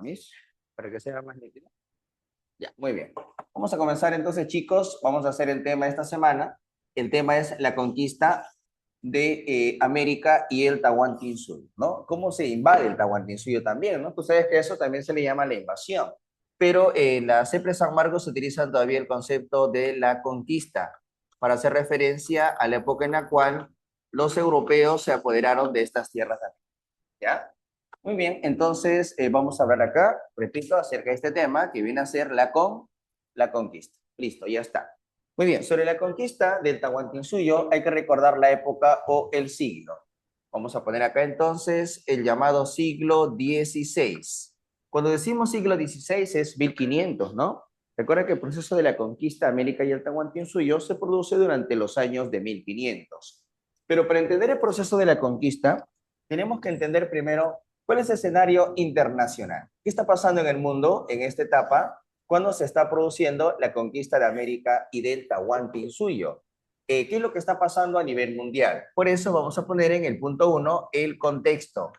Miss, para que sea más nítido. Ya, muy bien. Vamos a comenzar entonces, chicos. Vamos a hacer el tema de esta semana. El tema es la conquista de América y el Tahuantinsuyo, ¿no? ¿Cómo se invade el Tahuantinsuyo también, ¿no? Tú sabes que eso también se le llama la invasión. Pero en la CEPRE San Marcos se utiliza todavía el concepto de la conquista para hacer referencia a la época en la cual los europeos se apoderaron de estas tierras de América, ¿ya? Muy bien, entonces vamos a hablar acá, repito, acerca de este tema que viene a ser la conquista. Listo, ya está. Muy bien, sobre la conquista del Tahuantinsuyo hay que recordar la época o el siglo. Vamos a poner acá entonces el llamado siglo XVI. Cuando decimos siglo XVI es 1500, ¿no? Recuerda que el proceso de la conquista de América y el Tahuantinsuyo se produce durante los años de 1500. Pero para entender el proceso de la conquista, tenemos que entender primero cuál es el escenario internacional. ¿Qué está pasando en el mundo en esta etapa cuando se está produciendo la conquista de América y del Tahuantinsuyo? ¿Qué es lo que está pasando a nivel mundial? Por eso vamos a poner en el punto 1 el contexto.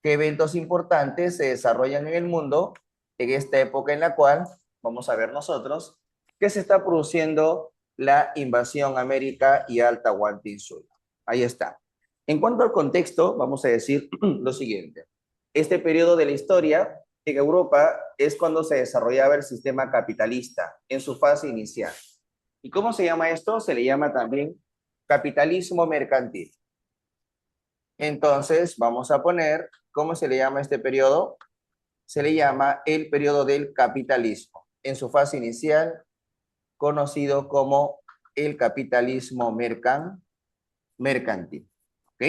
¿Qué eventos importantes se desarrollan en el mundo en esta época en la cual vamos a ver nosotros que se está produciendo la invasión a América y al Tahuantinsuyo? Ahí está. En cuanto al contexto, vamos a decir lo siguiente. Este periodo de la historia en Europa es cuando se desarrollaba el sistema capitalista en su fase inicial. ¿Y cómo se llama esto? Se le llama también capitalismo mercantil. Entonces, vamos a poner, ¿cómo se le llama este periodo? Se le llama el periodo del capitalismo. En su fase inicial, conocido como el capitalismo mercantil. ¿Ok?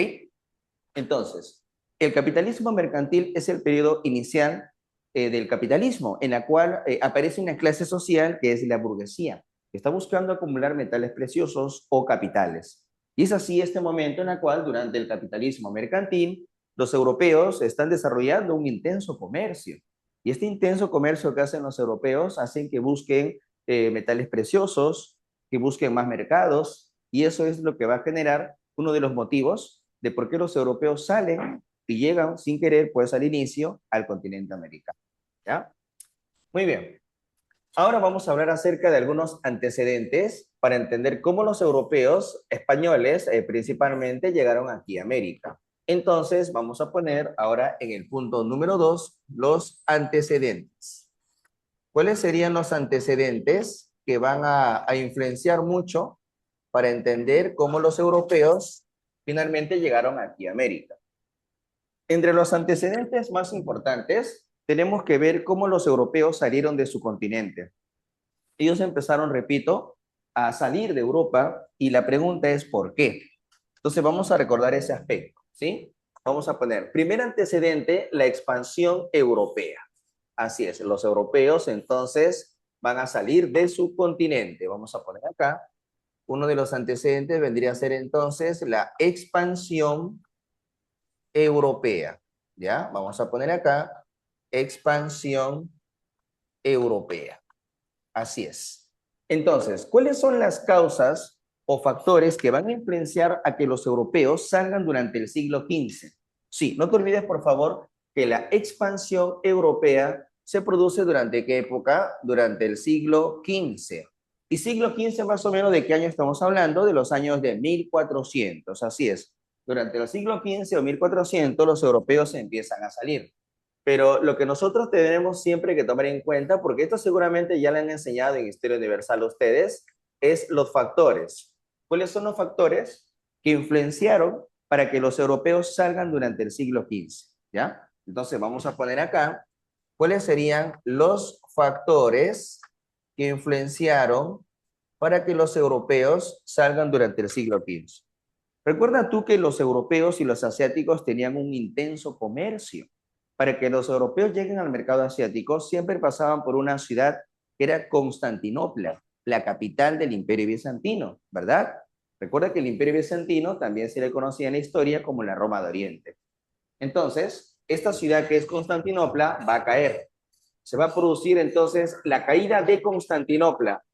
Entonces, el capitalismo mercantil es el periodo inicial del capitalismo, en la cual aparece una clase social que es la burguesía, que está buscando acumular metales preciosos o capitales. Y es así este momento en el cual, durante el capitalismo mercantil, los europeos están desarrollando un intenso comercio. Y este intenso comercio que hacen los europeos hacen que busquen metales preciosos, que busquen más mercados, y eso es lo que va a generar uno de los motivos de por qué los europeos salen y llegan sin querer, pues al inicio, al continente americano. ¿Ya? Muy bien. Ahora vamos a hablar acerca de algunos antecedentes para entender cómo los europeos españoles principalmente llegaron aquí a América. Entonces vamos a poner ahora en el punto número 2 los antecedentes. ¿Cuáles serían los antecedentes que van a influenciar mucho para entender cómo los europeos finalmente llegaron aquí a América? Entre los antecedentes más importantes, tenemos que ver cómo los europeos salieron de su continente. Ellos empezaron, repito, a salir de Europa y la pregunta es ¿por qué? Entonces vamos a recordar ese aspecto, ¿sí? Vamos a poner, primer antecedente, la expansión europea. Así es, los europeos entonces van a salir de su continente. Vamos a poner acá, uno de los antecedentes vendría a ser entonces la expansión europea, ¿ya? Vamos a poner acá, expansión europea. Así es. Entonces, ¿cuáles son las causas o factores que van a influenciar a que los europeos salgan durante el siglo XV? Sí, no te olvides, por favor, que la expansión europea se produce durante ¿qué época? Durante el siglo XV. Y siglo XV más o menos, ¿de qué año estamos hablando? De los años de 1400. Así es. Durante el siglo XV o 1400 los europeos empiezan a salir. Pero lo que nosotros tenemos siempre que tomar en cuenta, porque esto seguramente ya le han enseñado en Historia Universal a ustedes, es los factores. ¿Cuáles son los factores que influenciaron para que los europeos salgan durante el siglo XV? ¿Ya? Entonces vamos a poner acá cuáles serían los factores que influenciaron para que los europeos salgan durante el siglo XV. Recuerda tú que los europeos y los asiáticos tenían un intenso comercio. Para que los europeos lleguen al mercado asiático, siempre pasaban por una ciudad que era Constantinopla, la capital del Imperio Bizantino, ¿verdad? Recuerda que el Imperio Bizantino también se le conocía en la historia como la Roma de Oriente. Entonces, esta ciudad que es Constantinopla va a caer. Se va a producir entonces la caída de Constantinopla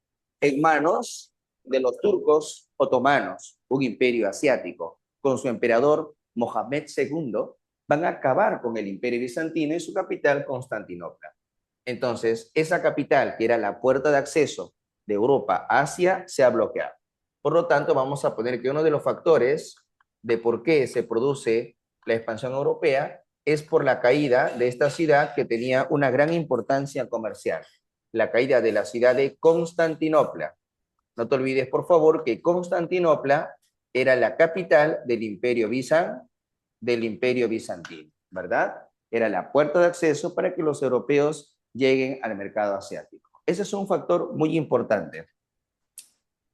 en manos de los turcos otomanos, un imperio asiático, con su emperador Mohamed II, van a acabar con el Imperio Bizantino y su capital, Constantinopla. Entonces, esa capital, que era la puerta de acceso de Europa a Asia, se ha bloqueado. Por lo tanto, vamos a poner que uno de los factores de por qué se produce la expansión europea es por la caída de esta ciudad que tenía una gran importancia comercial, la caída de la ciudad de Constantinopla. No te olvides, por favor, que Constantinopla era la capital del Imperio Bizantino, ¿verdad? Era la puerta de acceso para que los europeos lleguen al mercado asiático. Ese es un factor muy importante.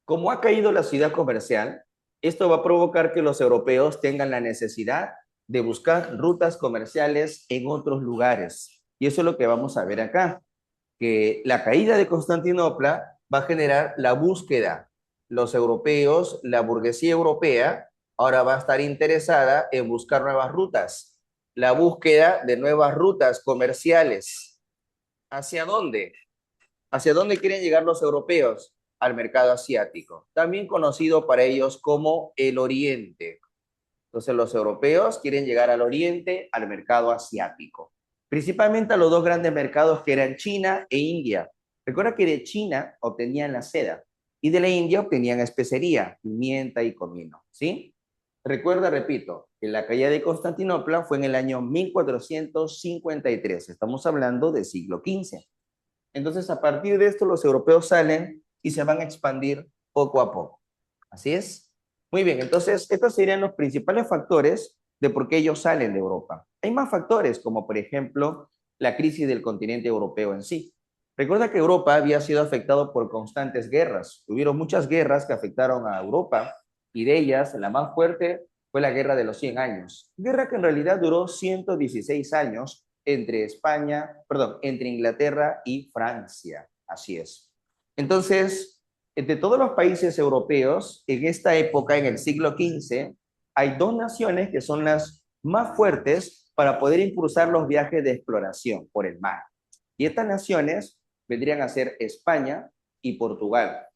Como ha caído la ciudad comercial, esto va a provocar que los europeos tengan la necesidad de buscar rutas comerciales en otros lugares. Y eso es lo que vamos a ver acá, que la caída de Constantinopla va a generar la búsqueda. Los europeos, la burguesía europea, ahora va a estar interesada en buscar nuevas rutas. La búsqueda de nuevas rutas comerciales. ¿Hacia dónde? ¿Hacia dónde quieren llegar los europeos? Al mercado asiático, también conocido para ellos como el Oriente. Entonces los europeos quieren llegar al Oriente, al mercado asiático, principalmente a los dos grandes mercados que eran China e India. Recuerda que de China obtenían la seda y de la India obtenían especería, pimienta y comino, ¿sí? Recuerda, repito, que la caída de Constantinopla fue en el año 1453. Estamos hablando del siglo XV. Entonces, a partir de esto, los europeos salen y se van a expandir poco a poco. ¿Así es? Muy bien, entonces, estos serían los principales factores de por qué ellos salen de Europa. Hay más factores, como por ejemplo, la crisis del continente europeo en sí. Recuerda que Europa había sido afectado por constantes guerras. Hubieron muchas guerras que afectaron a Europa y de ellas, la más fuerte fue la Guerra de los 100 años. Guerra que en realidad duró 116 años entre entre Inglaterra y Francia. Así es. Entonces, entre todos los países europeos, en esta época, en el siglo XV, hay dos naciones que son las más fuertes para poder impulsar los viajes de exploración por el mar. Y estas naciones vendrían a ser España y Portugal.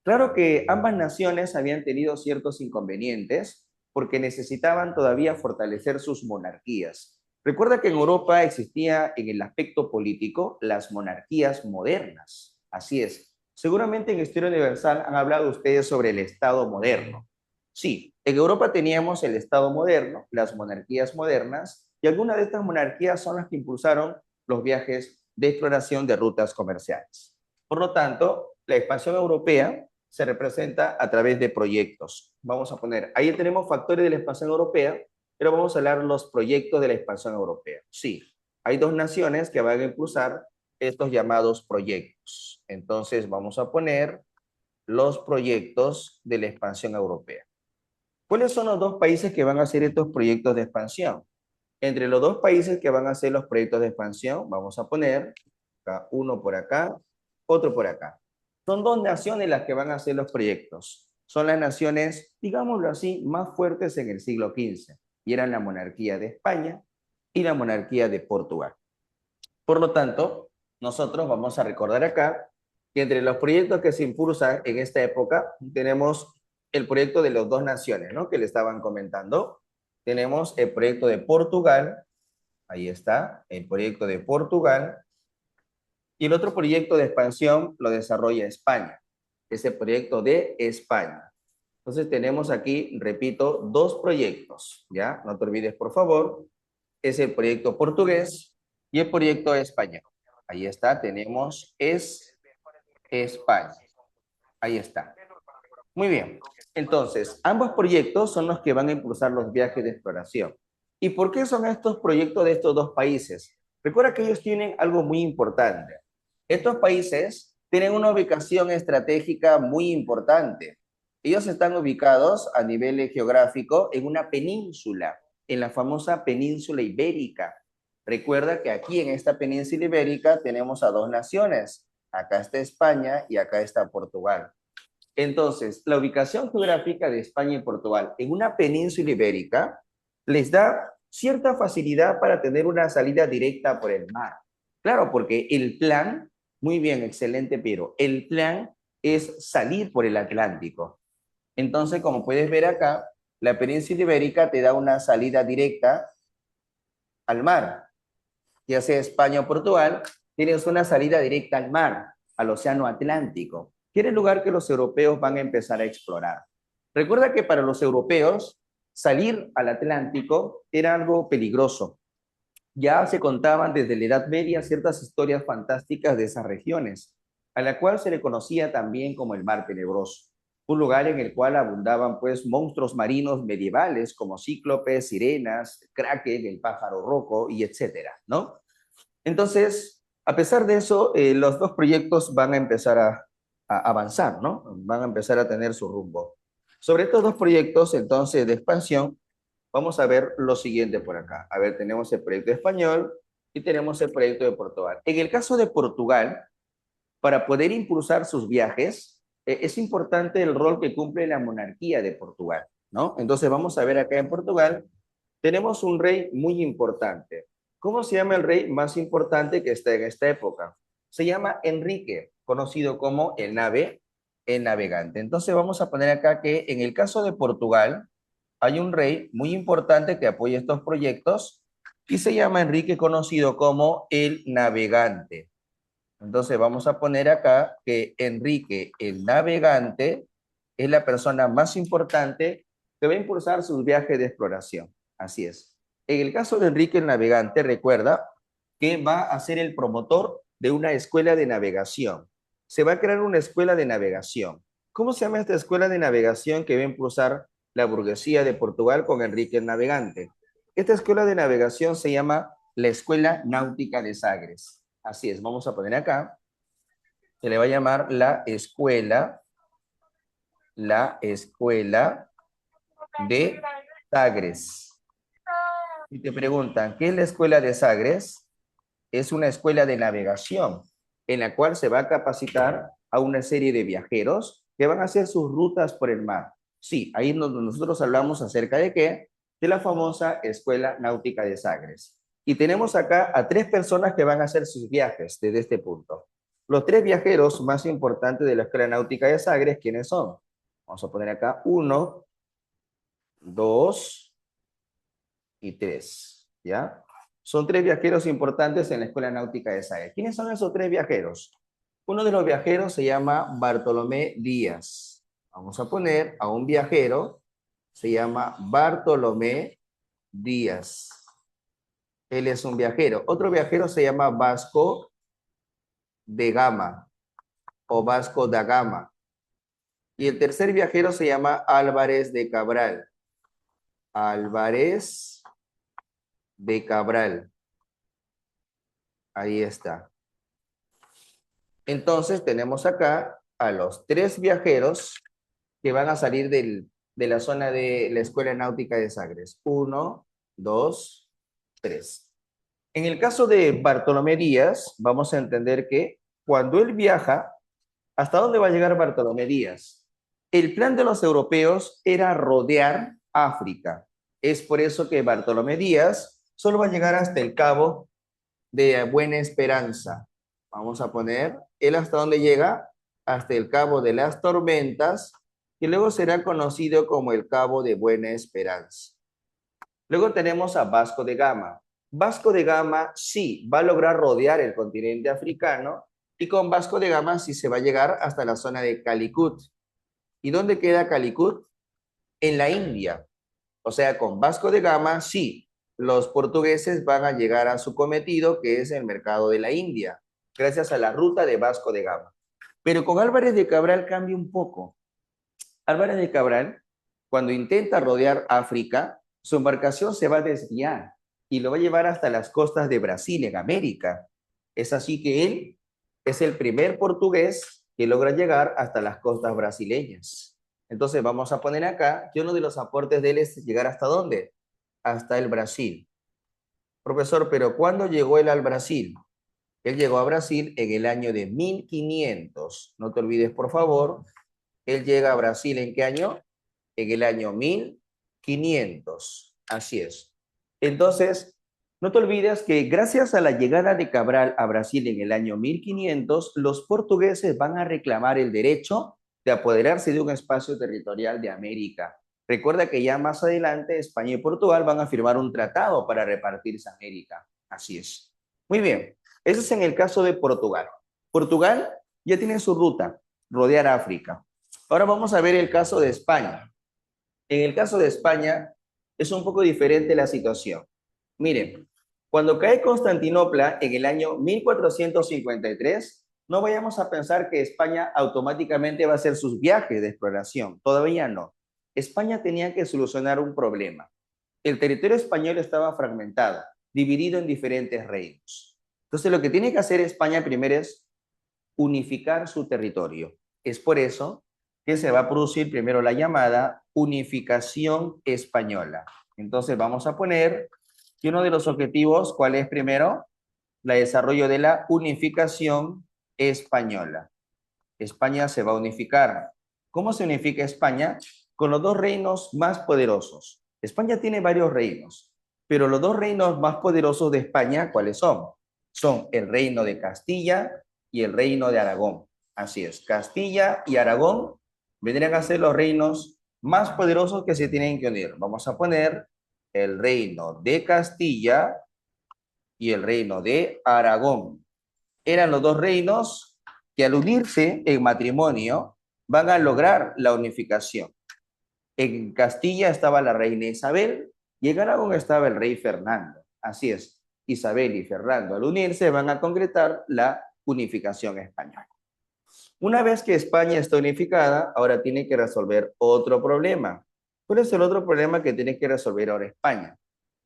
Claro que ambas naciones habían tenido ciertos inconvenientes porque necesitaban todavía fortalecer sus monarquías. Recuerda que en Europa existía en el aspecto político las monarquías modernas. Así es. Seguramente en Historia Universal han hablado ustedes sobre el Estado moderno. Sí, en Europa teníamos el Estado moderno, las monarquías modernas, y algunas de estas monarquías son las que impulsaron los viajes de exploración de rutas comerciales. Por lo tanto, la expansión europea se representa a través de proyectos. Vamos a poner, ahí tenemos factores de la expansión europea, pero vamos a hablar de los proyectos de la expansión europea. Sí, hay dos naciones que van a impulsar estos llamados proyectos. Entonces vamos a poner los proyectos de la expansión europea. ¿Cuáles son los dos países que van a hacer estos proyectos de expansión? Entre los dos países que van a hacer los proyectos de expansión, vamos a poner uno por acá, otro por acá. Son dos naciones las que van a hacer los proyectos. Son las naciones, digámoslo así, más fuertes en el siglo XV. Y eran la monarquía de España y la monarquía de Portugal. Por lo tanto, nosotros vamos a recordar acá que entre los proyectos que se impulsan en esta época, tenemos el proyecto de las dos naciones, ¿no? Que le estaban comentando. Tenemos el proyecto de Portugal, ahí está, el proyecto de Portugal, y el otro proyecto de expansión lo desarrolla España, ese proyecto de España. Entonces tenemos aquí, repito, dos proyectos, ¿ya? No te olvides, por favor, es el proyecto portugués y el proyecto español. Ahí está, tenemos España. Ahí está. Muy bien. Entonces, ambos proyectos son los que van a impulsar los viajes de exploración. ¿Y por qué son estos proyectos de estos dos países? Recuerda que ellos tienen algo muy importante. Estos países tienen una ubicación estratégica muy importante. Ellos están ubicados a nivel geográfico en una península, en la famosa península ibérica. Recuerda que aquí en esta península ibérica tenemos a dos naciones. Acá está España y acá está Portugal. Entonces, la ubicación geográfica de España y Portugal en una península ibérica les da cierta facilidad para tener una salida directa por el mar. Claro, porque el plan, muy bien, excelente, pero el plan es salir por el Atlántico. Entonces, como puedes ver acá, la península ibérica te da una salida directa al mar, ya sea España o Portugal, tienes una salida directa al mar, al Océano Atlántico, que era el lugar que los europeos van a empezar a explorar. Recuerda que para los europeos, salir al Atlántico era algo peligroso. Ya se contaban desde la Edad Media ciertas historias fantásticas de esas regiones, a la cual se le conocía también como el Mar Tenebroso, un lugar en el cual abundaban pues monstruos marinos medievales como cíclopes, sirenas, kraken, el pájaro rojo y etcétera, ¿no? Entonces, a pesar de eso, los dos proyectos van a empezar a avanzar, ¿no? Van a empezar a tener su rumbo. Sobre estos dos proyectos, entonces, de expansión, vamos a ver lo siguiente por acá. A ver, tenemos el proyecto español y tenemos el proyecto de Portugal. En el caso de Portugal, para poder impulsar sus viajes, es importante el rol que cumple la monarquía de Portugal, ¿no? Entonces vamos a ver acá en Portugal, tenemos un rey muy importante. ¿Cómo se llama el rey más importante que está en esta época? Se llama Enrique, conocido como el navegante. Entonces vamos a poner acá que en el caso de Portugal hay un rey muy importante que apoya estos proyectos y se llama Enrique, conocido como el navegante. Entonces vamos a poner acá que Enrique el Navegante es la persona más importante que va a impulsar sus viajes de exploración. Así es. En el caso de Enrique el Navegante, recuerda que va a ser el promotor de una escuela de navegación. Se va a crear una escuela de navegación. ¿Cómo se llama esta escuela de navegación que va a impulsar la burguesía de Portugal con Enrique el Navegante? Esta escuela de navegación se llama la Escuela Náutica de Sagres. Así es, vamos a poner acá, se le va a llamar la escuela de Sagres. Y te preguntan, ¿qué es la escuela de Sagres? Es una escuela de navegación en la cual se va a capacitar a una serie de viajeros que van a hacer sus rutas por el mar. Sí, ahí nosotros hablamos acerca de qué, de la famosa Escuela Náutica de Sagres. Y tenemos acá a tres personas que van a hacer sus viajes desde este punto. Los tres viajeros más importantes de la Escuela Náutica de Sagres, ¿quiénes son? Vamos a poner acá uno, dos y tres, ¿ya? Son tres viajeros importantes en la Escuela Náutica de Sagres. ¿Quiénes son esos tres viajeros? Uno de los viajeros se llama Bartolomé Díaz. Vamos a poner a un viajero, se llama Bartolomé Díaz. Él es un viajero. Otro viajero se llama Vasco de Gama o Vasco da Gama. Y el tercer viajero se llama Álvarez de Cabral. Álvarez de Cabral. Ahí está. Entonces tenemos acá a los tres viajeros que van a salir de la zona de la Escuela Náutica de Sagres. Uno, dos, tres. En el caso de Bartolomé Díaz, vamos a entender que cuando él viaja, ¿hasta dónde va a llegar Bartolomé Díaz? El plan de los europeos era rodear África. Es por eso que Bartolomé Díaz solo va a llegar hasta el Cabo de Buena Esperanza. Vamos a poner, él hasta dónde llega, hasta el Cabo de las Tormentas, que luego será conocido como el Cabo de Buena Esperanza. Luego tenemos a Vasco de Gama. Vasco de Gama sí va a lograr rodear el continente africano y con Vasco de Gama sí se va a llegar hasta la zona de Calicut. ¿Y dónde queda Calicut? En la India. O sea, con Vasco de Gama sí, los portugueses van a llegar a su cometido, que es el mercado de la India, gracias a la ruta de Vasco de Gama. Pero con Álvarez de Cabral cambia un poco. Álvarez de Cabral, cuando intenta rodear África, su embarcación se va a desviar y lo va a llevar hasta las costas de Brasil, en América. Es así que él es el primer portugués que logra llegar hasta las costas brasileñas. Entonces vamos a poner acá que uno de los aportes de él es llegar hasta dónde? Hasta el Brasil. Profesor, pero ¿cuándo llegó él al Brasil? Él llegó a Brasil en el año de 1500. No te olvides, por favor. Él llega a Brasil ¿en qué año? En el año 1500. Así es. Entonces, no te olvides que gracias a la llegada de Cabral a Brasil en el año 1500, los portugueses van a reclamar el derecho de apoderarse de un espacio territorial de América. Recuerda que ya más adelante España y Portugal van a firmar un tratado para repartirse América. Así es. Muy bien. Eso es en el caso de Portugal. Portugal ya tiene su ruta, rodear África. Ahora vamos a ver el caso de España. En el caso de España es un poco diferente la situación. Miren, cuando cae Constantinopla en el año 1453, no vayamos a pensar que España automáticamente va a hacer sus viajes de exploración. Todavía no. España tenía que solucionar un problema. El territorio español estaba fragmentado, dividido en diferentes reinos. Entonces, lo que tiene que hacer España primero es unificar su territorio. Es por eso que se va a producir primero la llamada unificación española. Entonces, vamos a poner que uno de los objetivos, ¿cuál es primero? El desarrollo de la unificación española. España se va a unificar. ¿Cómo se unifica España? Con los dos reinos más poderosos. España tiene varios reinos, pero los dos reinos más poderosos de España, ¿cuáles son? Son el reino de Castilla y el reino de Aragón. Así es, Castilla y Aragón vendrían a ser los reinos más poderosos que se tienen que unir. Vamos a poner el reino de Castilla y el reino de Aragón. Eran los dos reinos que al unirse en matrimonio van a lograr la unificación. En Castilla estaba la reina Isabel y en Aragón estaba el rey Fernando. Así es, Isabel y Fernando al unirse van a concretar la unificación española. Una vez que España está unificada, ahora tiene que resolver otro problema. ¿Cuál es el otro problema que tiene que resolver ahora España?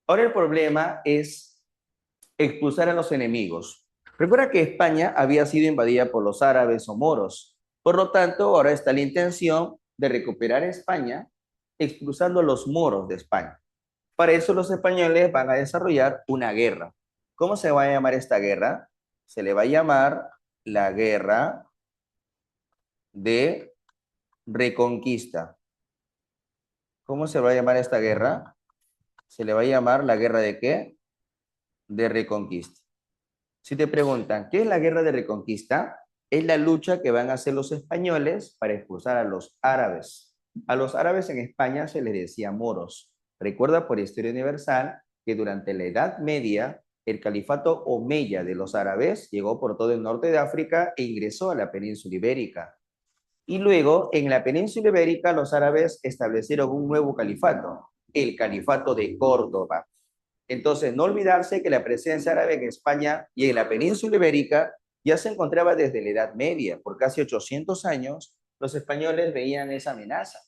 Ahora el problema es expulsar a los enemigos. Recuerda que España había sido invadida por los árabes o moros. Por lo tanto, ahora está la intención de recuperar España expulsando a los moros de España. Para eso los españoles van a desarrollar una guerra. ¿Cómo se va a llamar esta guerra? Se le va a llamar la guerra de reconquista. ¿Cómo se va a llamar esta guerra? Se le va a llamar la guerra de ¿qué? De reconquista. Si te preguntan, ¿qué es la guerra de reconquista? Es la lucha que van a hacer los españoles para expulsar a los árabes. A los árabes en España se les decía moros. Recuerda por historia universal que durante la Edad Media el califato omeya de los árabes llegó por todo el norte de África e ingresó a la península ibérica. Y luego en la península ibérica los árabes establecieron un nuevo califato, el califato de Córdoba. Entonces, no olvidarse que la presencia árabe en España y en la península ibérica ya se encontraba desde la Edad Media. Por casi 800 años, los españoles veían esa amenaza.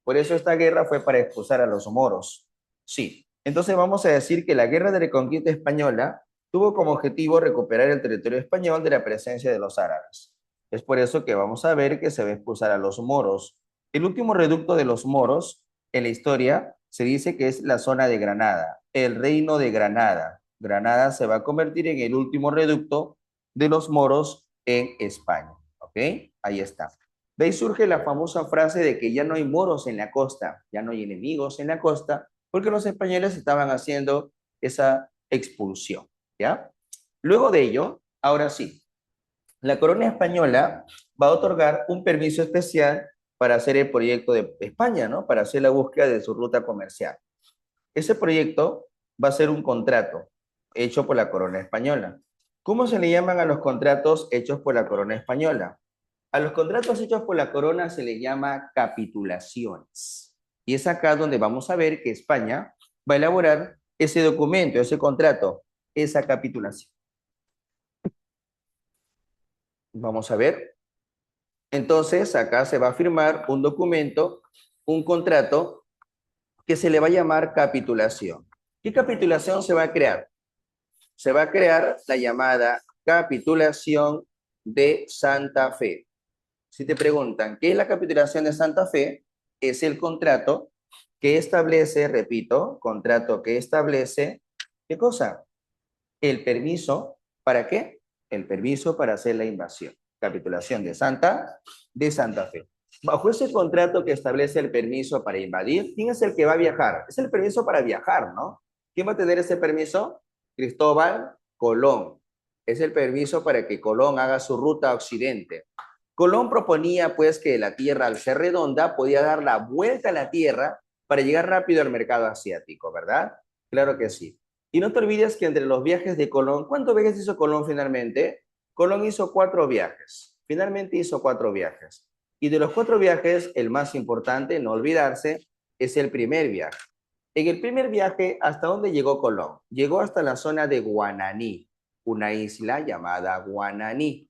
Por eso esta guerra fue para expulsar a los moros. Sí, entonces vamos a decir que la guerra de reconquista española tuvo como objetivo recuperar el territorio español de la presencia de los árabes. Es por eso que vamos a ver que se va a expulsar a los moros. El último reducto de los moros en la historia se dice que es la zona de Granada, el reino de Granada. Granada se va a convertir en el último reducto de los moros en España. ¿Ok? Ahí está. De ahí surge la famosa frase de que ya no hay moros en la costa, ya no hay enemigos en la costa, porque los españoles estaban haciendo esa expulsión. ¿Ya? Luego de ello, ahora sí, la corona española va a otorgar un permiso especial para hacer el proyecto de España, ¿no? Para hacer la búsqueda de su ruta comercial. Ese proyecto va a ser un contrato hecho por la corona española. ¿Cómo se le llaman a los contratos hechos por la corona española? A los contratos hechos por la corona se le llama capitulaciones. Y es acá donde vamos a ver que España va a elaborar ese documento, ese contrato, esa capitulación. Vamos a ver. Entonces, acá se va a firmar un documento, un contrato que se le va a llamar capitulación. ¿Qué capitulación se va a crear? Se va a crear la llamada capitulación de Santa Fe. Si te preguntan, ¿qué es la capitulación de Santa Fe? Es el contrato que establece, repito, contrato que establece, ¿qué cosa? El permiso, ¿para qué? El permiso para hacer la invasión. Capitulación de Santa Fe. Bajo ese contrato que establece el permiso para invadir, ¿quién es el que va a viajar? Es el permiso para viajar, ¿no? ¿Quién va a tener ese permiso? Cristóbal Colón. Es el permiso para que Colón haga su ruta a occidente. Colón proponía pues que la Tierra al ser redonda podía dar la vuelta a la Tierra para llegar rápido al mercado asiático, ¿verdad? Claro que sí. Y no te olvides que entre los viajes de Colón, ¿cuántos viajes hizo Colón finalmente? Colón hizo 4 viajes. Finalmente hizo 4 viajes. Y de los 4 viajes, el más importante, no olvidarse, es el primer viaje. En el primer viaje, ¿hasta dónde llegó Colón? Llegó hasta la zona de Guananí, una isla llamada Guananí,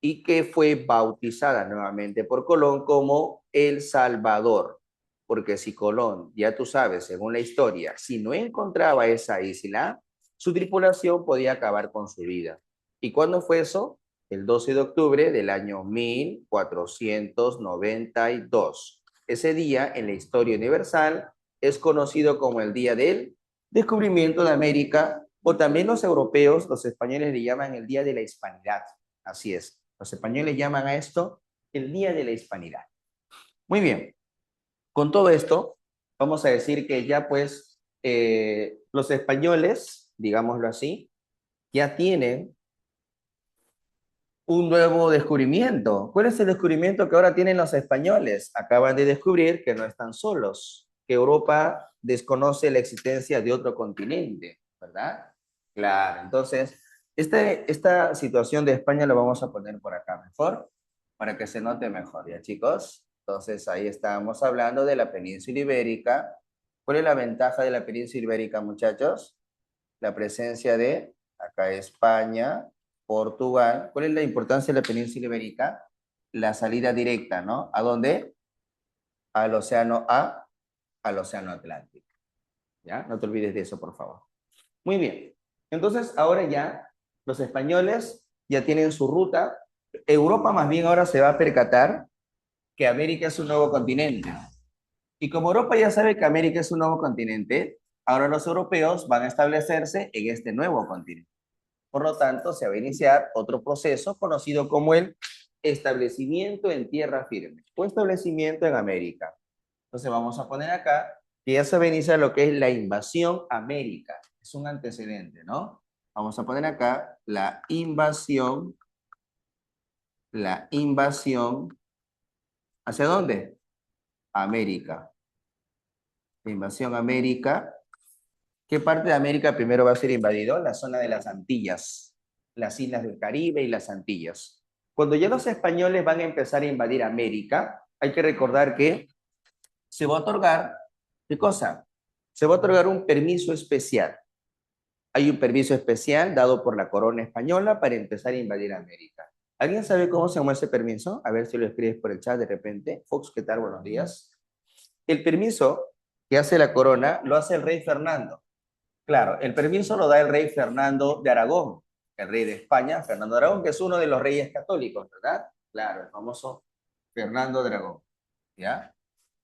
y que fue bautizada nuevamente por Colón como El Salvador. Porque si Colón, ya tú sabes, según la historia, si no encontraba esa isla, su tripulación podía acabar con su vida. ¿Y cuándo fue eso? El 12 de octubre del año 1492. Ese día, en la historia universal, es conocido como el Día del Descubrimiento de América, o también los europeos, los españoles le llaman el Día de la Hispanidad. Así es. Los españoles llaman a esto el Día de la Hispanidad. Muy bien. Con todo esto, vamos a decir que ya pues los españoles, digámoslo así, ya tienen un nuevo descubrimiento. ¿Cuál es el descubrimiento que ahora tienen los españoles? Acaban de descubrir que no están solos, que Europa desconoce la existencia de otro continente, ¿verdad? Claro, entonces, esta situación de España lo vamos a poner por acá mejor, para que se note mejor, ¿ya chicos? Entonces, ahí estábamos hablando de la península ibérica. ¿Cuál es la ventaja de la península ibérica, muchachos? La presencia de, acá España, Portugal. ¿Cuál es la importancia de la península ibérica? La salida directa, ¿no? ¿A dónde? Al océano al océano Atlántico. ¿Ya? No te olvides de eso, por favor. Muy bien. Entonces, ahora ya los españoles ya tienen su ruta. Europa más bien ahora se va a percatar que América es un nuevo continente. Y como Europa ya sabe que América es un nuevo continente, ahora los europeos van a establecerse en este nuevo continente. Por lo tanto, se va a iniciar otro proceso conocido como el establecimiento en tierra firme o establecimiento en América. Entonces vamos a poner acá que ya se va a iniciar lo que es la invasión a América. Es un antecedente, ¿no? Vamos a poner acá la invasión, ¿hacia dónde? América. La invasión a América. ¿Qué parte de América primero va a ser invadido? La zona de las Antillas, las islas del Caribe y las Antillas. Cuando ya los españoles van a empezar a invadir América, hay que recordar que se va a otorgar, ¿qué cosa? Se va a otorgar un permiso especial. Hay un permiso especial dado por la corona española para empezar a invadir América. ¿Alguien sabe cómo se llama ese permiso? A ver si lo escribes por el chat de repente. Fox, ¿qué tal? Buenos días. El permiso que hace la corona lo hace el rey Fernando. Claro, el permiso lo da el rey Fernando de Aragón, el rey de España, Fernando de Aragón, que es uno de los reyes católicos, ¿verdad? Claro, el famoso Fernando de Aragón, ¿ya?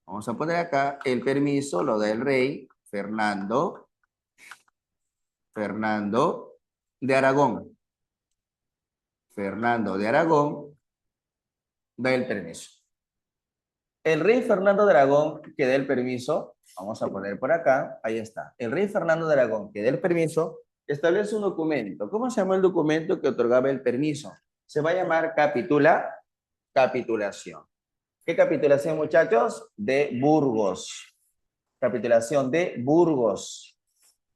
Vamos a poner acá, el permiso lo da el rey Fernando de Aragón. Fernando de Aragón da el permiso. El rey Fernando de Aragón que da el permiso, vamos a poner por acá, ahí está. El rey Fernando de Aragón que da el permiso establece un documento. ¿Cómo se llama el documento que otorgaba el permiso? Se va a llamar capitulación. ¿Qué capitulación, muchachos? De Burgos. Capitulación de Burgos.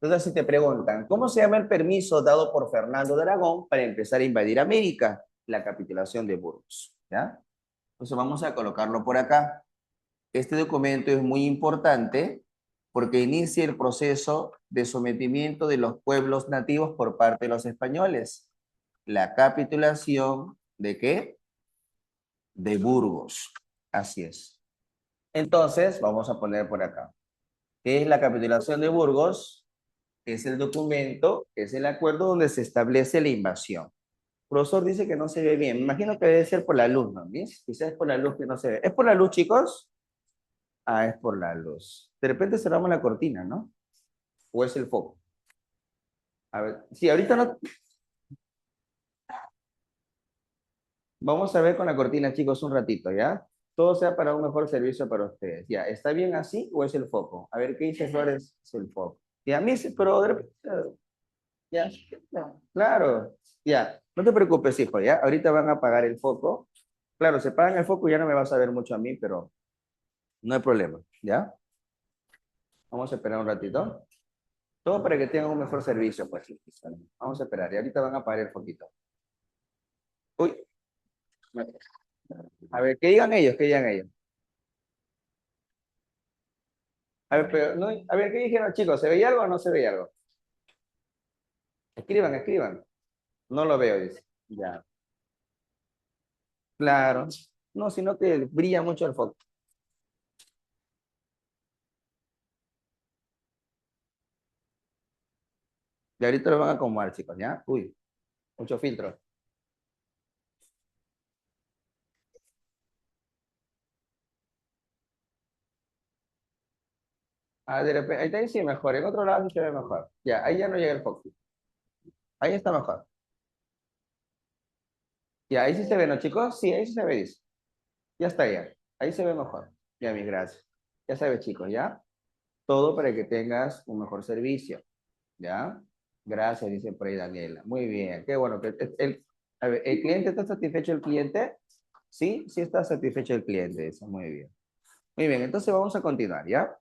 Entonces, si te preguntan, ¿cómo se llama el permiso dado por Fernando de Aragón para empezar a invadir América? La capitulación de Burgos, ¿ya? Entonces vamos a colocarlo por acá. Este documento es muy importante porque inicia el proceso de sometimiento de los pueblos nativos por parte de los españoles. La capitulación ¿de qué? De Burgos. Así es. Entonces, vamos a poner por acá. ¿Qué es la capitulación de Burgos? Es el documento, es el acuerdo donde se establece la invasión. El profesor dice que no se ve bien. Me imagino que debe ser por la luz, ¿no? ¿Ves? Quizás es por la luz que no se ve. ¿Es por la luz, chicos? Ah, es por la luz. De repente cerramos la cortina, ¿no? ¿O es el foco? A ver, sí, ahorita no. Vamos a ver con la cortina, chicos, un ratito, ¿ya? Todo sea para un mejor servicio para ustedes. ¿Ya? ¿Está bien así o es el foco? A ver, ¿qué dice Flores? Es el foco. Y a mí, pero de repente, ya, claro, ya. No te preocupes, hijo, ¿ya? Ahorita van a apagar el foco. Claro, se apagan el foco y ya no me vas a ver mucho a mí, pero no hay problema, ¿ya? Vamos a esperar un ratito. Todo para que tengan un mejor servicio, pues. Vamos a esperar. Y ahorita van a apagar el foquito. Uy. A ver, ¿qué digan ellos? ¿Qué digan ellos? A ver, pero, no, a ver, ¿qué dijeron, chicos? ¿Se veía algo o no se veía algo? Escriban, escriban. No lo veo, dice. Ya. Claro. No, sino que brilla mucho el foco. Y ahorita lo van a acomodar, chicos, ¿ya? Uy, mucho filtro. Ah, de repente, ahí está sí mejor, en otro lado sí se ve mejor. Ya, ahí ya no llega el foco. Ahí está mejor. Ya, ahí sí se ve, ¿no, chicos? Sí, ahí sí se ve, dice. Ya está, ya. Ahí se ve mejor. Ya, mis gracias. Ya sabes, chicos, ¿ya? Todo para que tengas un mejor servicio, ¿ya? Gracias, dice por ahí Daniela. Muy bien, qué bueno. A ver, ¿el cliente está satisfecho el cliente? Sí, sí está satisfecho el cliente, eso, muy bien. Muy bien, entonces vamos a continuar, ¿ya?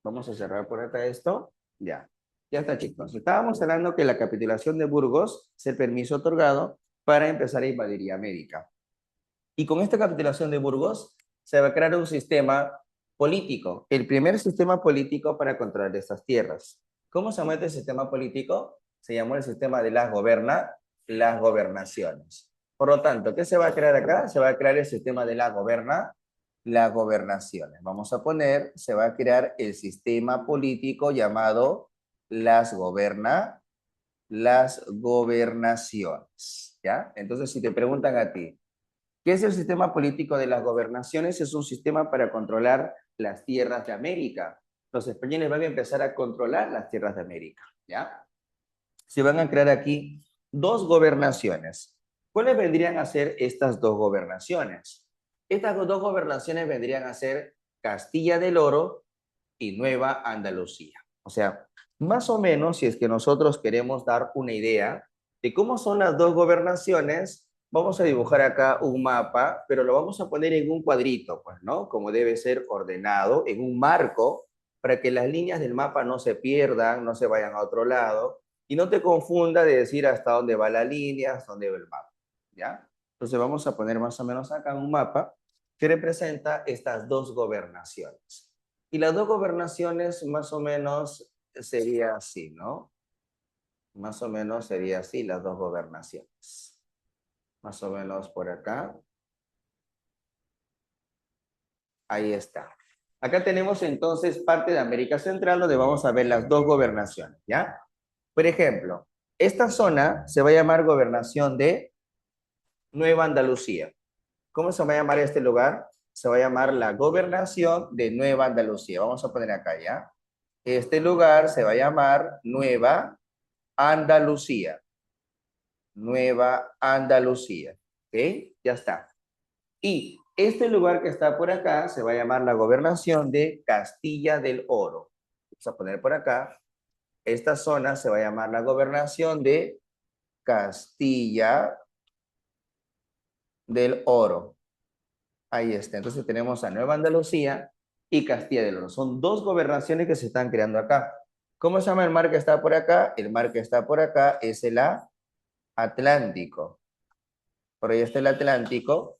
Vamos a cerrar por acá esto. Ya. Ya está, chicos. Estábamos hablando que la capitulación de Burgos es el permiso otorgado para empezar a invadir América. Y con esta capitulación de Burgos se va a crear un sistema político, el primer sistema político para controlar estas tierras. ¿Cómo se llama este sistema político? Se llamó el sistema de las gobernaciones. Por lo tanto, ¿qué se va a crear acá? Se va a crear el sistema de las gobernaciones. Vamos a poner, se va a crear el sistema político llamado las las gobernaciones, ¿ya? Entonces, si te preguntan a ti, ¿qué es el sistema político de las gobernaciones? Es un sistema para controlar las tierras de América. Los españoles van a empezar a controlar las tierras de América, ¿ya? Se van a crear aquí dos gobernaciones. ¿Cuáles vendrían a ser estas dos gobernaciones? Estas dos gobernaciones vendrían a ser Castilla del Oro y Nueva Andalucía. O sea, más o menos, si es que nosotros queremos dar una idea de cómo son las dos gobernaciones, vamos a dibujar acá un mapa, pero lo vamos a poner en un cuadrito, pues, ¿no? Como debe ser ordenado, en un marco, para que las líneas del mapa no se pierdan, no se vayan a otro lado, y no te confunda de decir hasta dónde va la línea, hasta dónde va el mapa, ¿ya? Entonces vamos a poner más o menos acá un mapa que representa estas dos gobernaciones. Y las dos gobernaciones más o menos sería así, ¿no? Más o menos sería así las dos gobernaciones. Más o menos por acá. Ahí está. Acá tenemos entonces parte de América Central donde vamos a ver las dos gobernaciones, ¿ya? Por ejemplo, esta zona se va a llamar gobernación de Nueva Andalucía. ¿Cómo se va a llamar este lugar? Se va a llamar la gobernación de Nueva Andalucía. Vamos a poner acá, ¿ya? Este lugar se va a llamar Nueva Andalucía. Nueva Andalucía. ¿Ok? Ya está. Y este lugar que está por acá se va a llamar la gobernación de Castilla del Oro. Vamos a poner por acá. Esta zona se va a llamar la gobernación de Castilla del Oro. Ahí está. Entonces tenemos a Nueva Andalucía y Castilla del Oro. Son dos gobernaciones que se están creando acá. ¿Cómo se llama el mar que está por acá? El mar que está por acá es el Atlántico. Por ahí está el Atlántico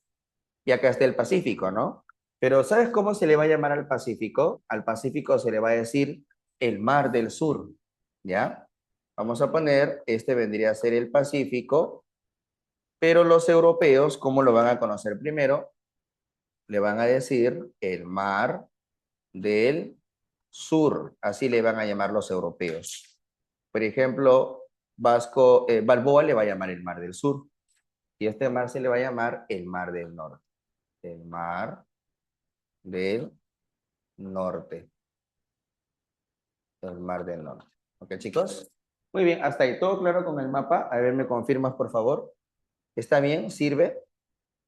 y acá está el Pacífico, ¿no? Pero ¿sabes cómo se le va a llamar al Pacífico? Al Pacífico se le va a decir el Mar del Sur, ¿ya? Vamos a poner, este vendría a ser el Pacífico, pero los europeos, ¿cómo lo van a conocer primero? Le van a decir el Mar del Sur, así le van a llamar los europeos. Por ejemplo, Balboa le va a llamar el Mar del Sur y este mar se le va a llamar el Mar del Norte. El Mar del Norte. El Mar del Norte. ¿Ok, chicos? Muy bien, hasta ahí. ¿Todo claro con el mapa? A ver, ¿me confirmas, por favor? ¿Está bien? ¿Sirve?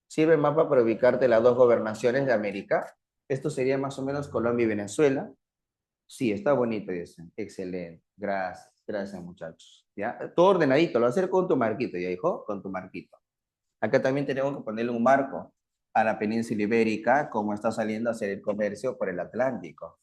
¿Sirve el mapa para ubicarte las dos gobernaciones de América? Esto sería más o menos Colombia y Venezuela. Sí, está bonito, dicen. Excelente. Gracias. Gracias, muchachos. ¿Ya? Todo ordenadito. Lo vas a hacer con tu marquito, ¿ya, hijo? Con tu marquito. Acá también tenemos que ponerle un marco a la península ibérica, como está saliendo a hacer el comercio por el Atlántico.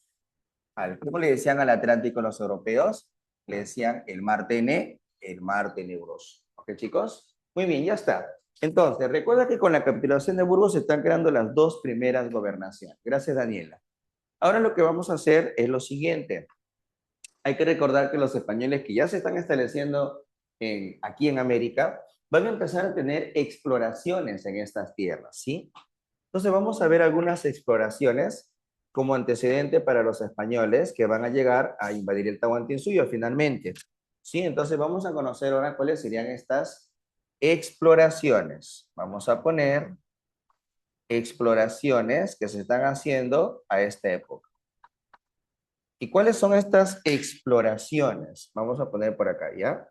¿Cómo le decían al Atlántico los europeos? Le decían el mar tenebroso. ¿Ok, chicos? Muy bien, ya está. Entonces, recuerda que con la capitulación de Burgos se están creando las dos primeras gobernaciones. Gracias, Daniela. Ahora lo que vamos a hacer es lo siguiente. Hay que recordar que los españoles que ya se están estableciendo aquí en América van a empezar a tener exploraciones en estas tierras, ¿sí? Entonces vamos a ver algunas exploraciones como antecedente para los españoles que van a llegar a invadir el Tahuantinsuyo finalmente. Sí, entonces vamos a conocer ahora cuáles serían estas exploraciones. Vamos a poner exploraciones que se están haciendo a esta época. ¿Y cuáles son estas exploraciones? Vamos a poner por acá, ¿ya?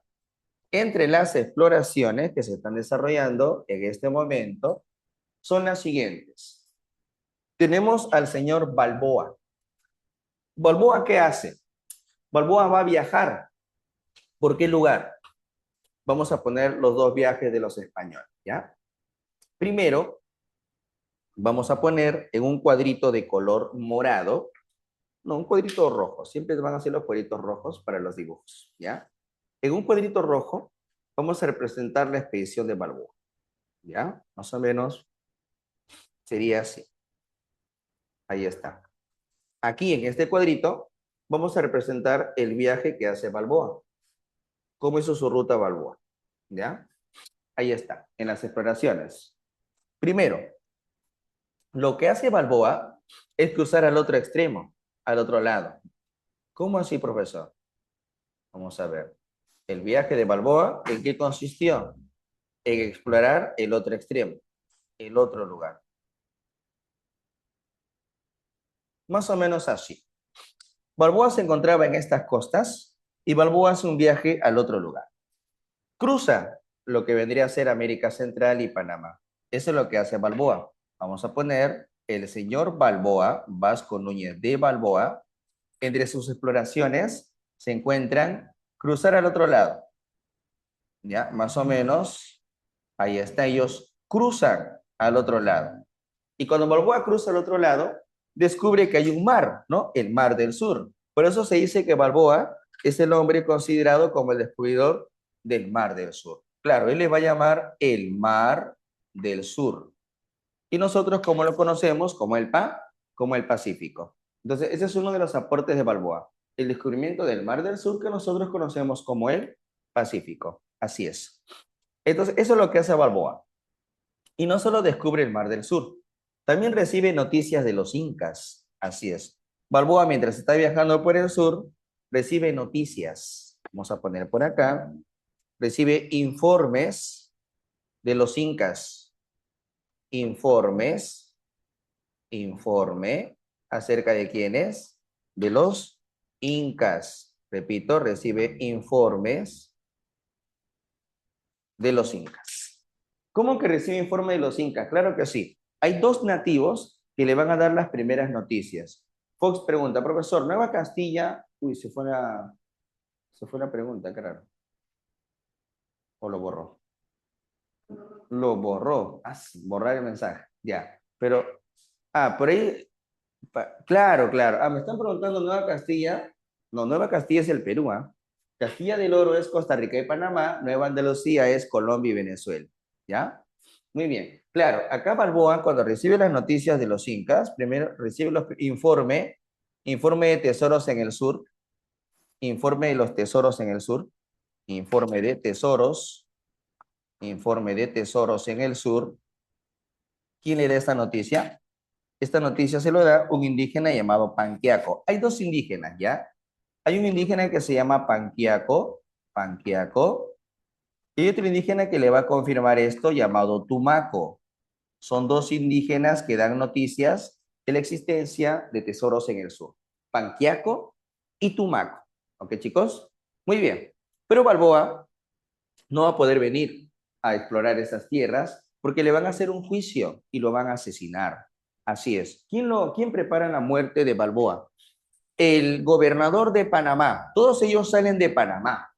Entre las exploraciones que se están desarrollando en este momento son las siguientes. Tenemos al señor Balboa. ¿Balboa qué hace? Balboa va a viajar. ¿Por qué lugar? Vamos a poner los dos viajes de los españoles, ¿ya? Primero, vamos a poner en un cuadrito de color morado, no, un cuadrito rojo, siempre van a ser los cuadritos rojos para los dibujos, ¿ya? En un cuadrito rojo vamos a representar la expedición de Balboa, ¿ya? Más o menos sería así. Ahí está. Aquí en este cuadrito vamos a representar el viaje que hace Balboa. ¿Cómo hizo su ruta Balboa? ¿Ya? Ahí está, en las exploraciones. Primero, lo que hace Balboa es cruzar al otro extremo, al otro lado. ¿Cómo así, profesor? Vamos a ver. El viaje de Balboa, ¿en qué consistió? En explorar el otro extremo, el otro lugar. Más o menos así. Balboa se encontraba en estas costas y Balboa hace un viaje al otro lugar. Cruza lo que vendría a ser América Central y Panamá. Eso es lo que hace Balboa. Vamos a poner el señor Balboa, Vasco Núñez de Balboa. Entre sus exploraciones se encuentran cruzar al otro lado. Ya, más o menos, ahí está, ellos cruzan al otro lado. Y cuando Balboa cruza al otro lado, descubre que hay un mar, ¿no? El Mar del Sur. Por eso se dice que Balboa es el hombre considerado como el descubridor del Mar del Sur. Claro, él le va a llamar el Mar del Sur. Y nosotros, como lo conocemos, como el Pacífico. Entonces, ese es uno de los aportes de Balboa, el descubrimiento del Mar del Sur que nosotros conocemos como el Pacífico. Así es. Entonces, eso es lo que hace Balboa. Y no solo descubre el Mar del Sur, también recibe noticias de los incas. Así es. Balboa, mientras está viajando por el sur, recibe noticias. Vamos a poner por acá. Recibe informes de los incas. Informes, informe acerca de quiénes, de los incas. Repito, recibe informes de los incas. ¿Cómo que recibe informe de los incas? Claro que sí. Hay dos nativos que le van a dar las primeras noticias. Fox pregunta, profesor, Nueva Castilla, uy, se fue la pregunta, claro. O lo borró. Lo borró. Ah, sí, borrar el mensaje. Ya. Pero, por ahí, claro, claro. Me están preguntando Nueva Castilla. No, Nueva Castilla es el Perú, ¿ah? Castilla del Oro es Costa Rica y Panamá, Nueva Andalucía es Colombia y Venezuela. ¿Ya? Muy bien. Claro, acá Balboa, cuando recibe las noticias de los incas, primero recibe los informe de tesoros en el sur, informe de los tesoros en el sur, informe de tesoros, informe de tesoros en el sur. ¿Quién le da esta noticia? Esta noticia se lo da un indígena llamado Panquiaco. Hay dos indígenas, ¿ya? Hay un indígena que se llama Panquiaco, y hay otro indígena que le va a confirmar esto llamado Tumaco. Son dos indígenas que dan noticias de la existencia de tesoros en el sur. Panquiaco y Tumaco. ¿Ok, chicos? Muy bien. Pero Balboa no va a poder venir a explorar esas tierras porque le van a hacer un juicio y lo van a asesinar. Así es. ¿Quién prepara la muerte de Balboa? El gobernador de Panamá. Todos ellos salen de Panamá.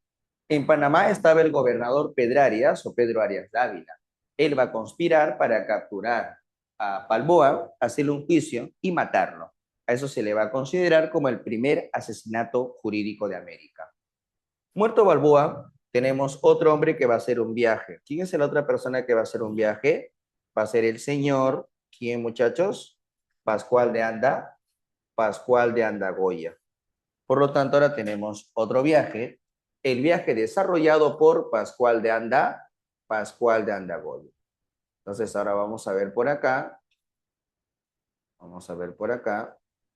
En Panamá estaba el gobernador Pedrarias o Pedro Arias Dávila. Él va a conspirar para capturar a Balboa, hacerle un juicio y matarlo. A eso se le va a considerar como el primer asesinato jurídico de América. Muerto Balboa, tenemos otro hombre que va a hacer un viaje. ¿Quién es la otra persona que va a hacer un viaje? Va a ser el señor, ¿quién, muchachos? Pascual de Andagoya. Por lo tanto, ahora tenemos otro viaje, el viaje desarrollado por Pascual de Andagoya. Entonces, ahora vamos a ver por acá,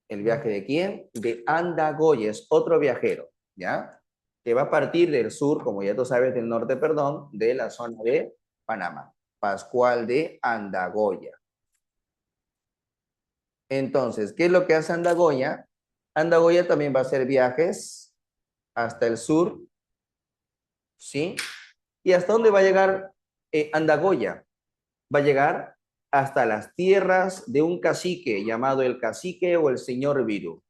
¿el viaje de quién? De Andagoya, es otro viajero, ¿ya? Que va a partir del sur, como ya tú sabes, del norte, perdón, de la zona de Panamá. Pascual de Andagoya. Entonces, ¿qué es lo que hace Andagoya? Andagoya también va a hacer viajes hasta el sur, ¿sí? ¿Y hasta dónde va a llegar Andagoya? Va a llegar hasta las tierras de un cacique llamado el cacique o el señor Virú.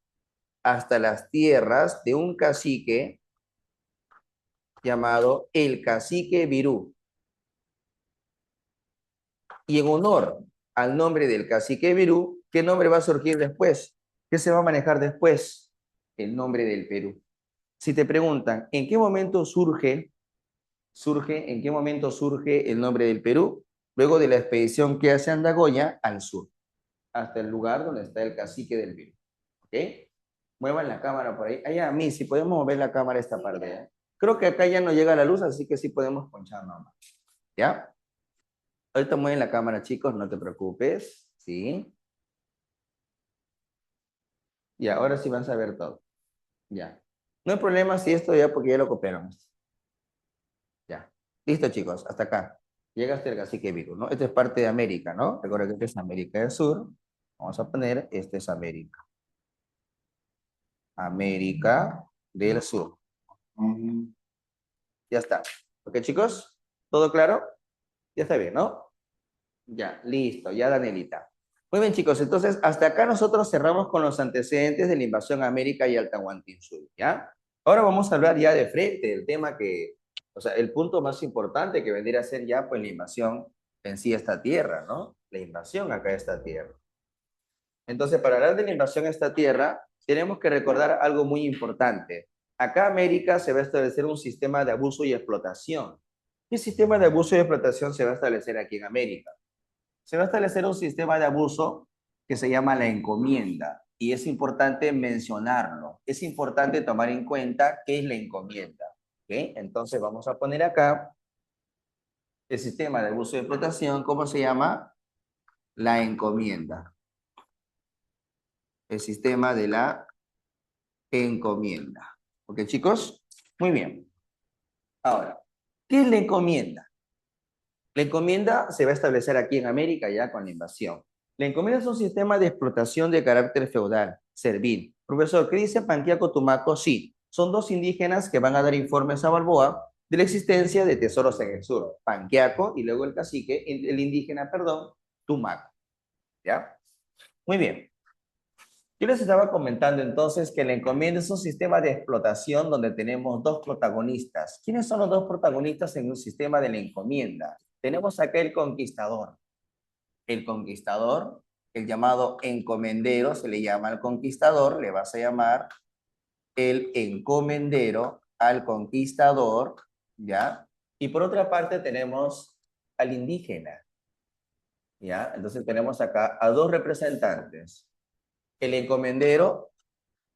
Hasta las tierras de un cacique llamado el cacique Virú. Y en honor al nombre del cacique Virú, ¿qué nombre va a surgir después? ¿Qué se va a manejar después? El nombre del Perú. Si te preguntan, ¿en qué momento en qué momento surge el nombre del Perú? Luego de la expedición que hace Andagoya al sur, hasta el lugar donde está el cacique del Perú. ¿Ok? Muevan la cámara por ahí. Allá a mí, si podemos mover la cámara esta parte. ¿Eh? Creo que acá ya no llega la luz, así que sí podemos ponchar nomás. ¿Ya? Ahorita mueven la cámara, chicos, no te preocupes. ¿Sí? Y ahora sí van a ver todo. Ya. No hay problema si esto ya, porque ya lo copiaron. Ya. Listo, chicos, hasta acá. Llega hasta el cacique Viru, ¿no? Esto es parte de América, ¿no? Recuerda que este es América del Sur. Vamos a poner, este es América. América del Sur. Ya está. ¿Ok, chicos? ¿Todo claro? Ya está bien, ¿no? Ya, listo, ya Danielita. Muy bien, chicos, entonces hasta acá nosotros cerramos con los antecedentes de la invasión a América y al Tahuantinsuyo, ¿ya? Ahora vamos a hablar ya de frente del tema que, o sea, el punto más importante que vendría a ser ya, pues, la invasión en sí a esta tierra, ¿no? La invasión acá a esta tierra. Entonces, para hablar de la invasión a esta tierra, tenemos que recordar algo muy importante. Acá América se va a establecer un sistema de abuso y explotación. ¿Qué sistema de abuso y explotación se va a establecer aquí en América? Se va a establecer un sistema de abuso que se llama la encomienda. Y es importante mencionarlo. Es importante tomar en cuenta qué es la encomienda. ¿Ok? Entonces vamos a poner acá el sistema de abuso y explotación. ¿Cómo se llama? La encomienda. El sistema de la encomienda. ¿Ok, chicos? Muy bien. Ahora, ¿qué es la encomienda? La encomienda se va a establecer aquí en América ya con la invasión. La encomienda es un sistema de explotación de carácter feudal, servil. Profesor, ¿qué dice Panquiaco Tumaco? Sí, son dos indígenas que van a dar informes a Balboa de la existencia de tesoros en el sur. Panquiaco y luego el cacique, el indígena, perdón, Tumaco. ¿Ya? Muy bien. Yo les estaba comentando entonces que la encomienda es un sistema de explotación donde tenemos dos protagonistas. ¿Quiénes son los dos protagonistas en un sistema de la encomienda? Tenemos acá el conquistador. El conquistador, el llamado encomendero, se le llama al conquistador, le vas a llamar el encomendero al conquistador, ¿ya? Y por otra parte tenemos al indígena, ¿ya? Entonces tenemos acá a dos representantes, el encomendero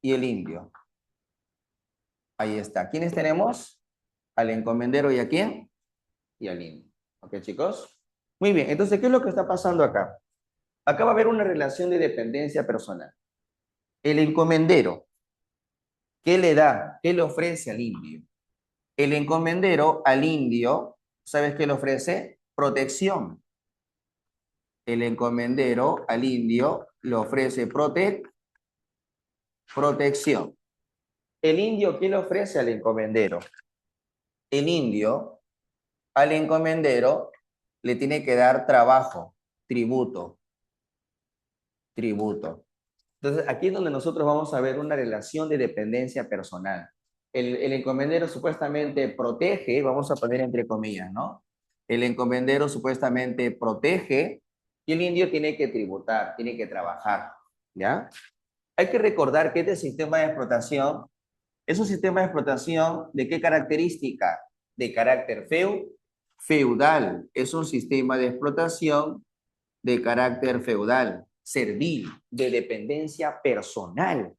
y el indio. Ahí está. ¿Quiénes tenemos? Al encomendero y a quién? Y al indio. ¿Ok, chicos? Muy bien. Entonces, ¿qué es lo que está pasando acá? Acá va a haber una relación de dependencia personal. El encomendero, ¿qué le da? ¿Qué le ofrece al indio? El encomendero al indio, ¿sabes qué le ofrece? Protección. El encomendero al indio le ofrece protección. El indio, ¿qué le ofrece al encomendero? El indio al encomendero le tiene que dar trabajo, tributo, tributo. Entonces, aquí es donde nosotros vamos a ver una relación de dependencia personal. El encomendero supuestamente protege, vamos a poner entre comillas, ¿no? El encomendero supuestamente protege y el indio tiene que tributar, tiene que trabajar, ¿ya? Hay que recordar que este sistema de explotación es un sistema de explotación ¿de qué característica? De carácter feudal. Es un sistema de explotación de carácter feudal, servil, de dependencia personal.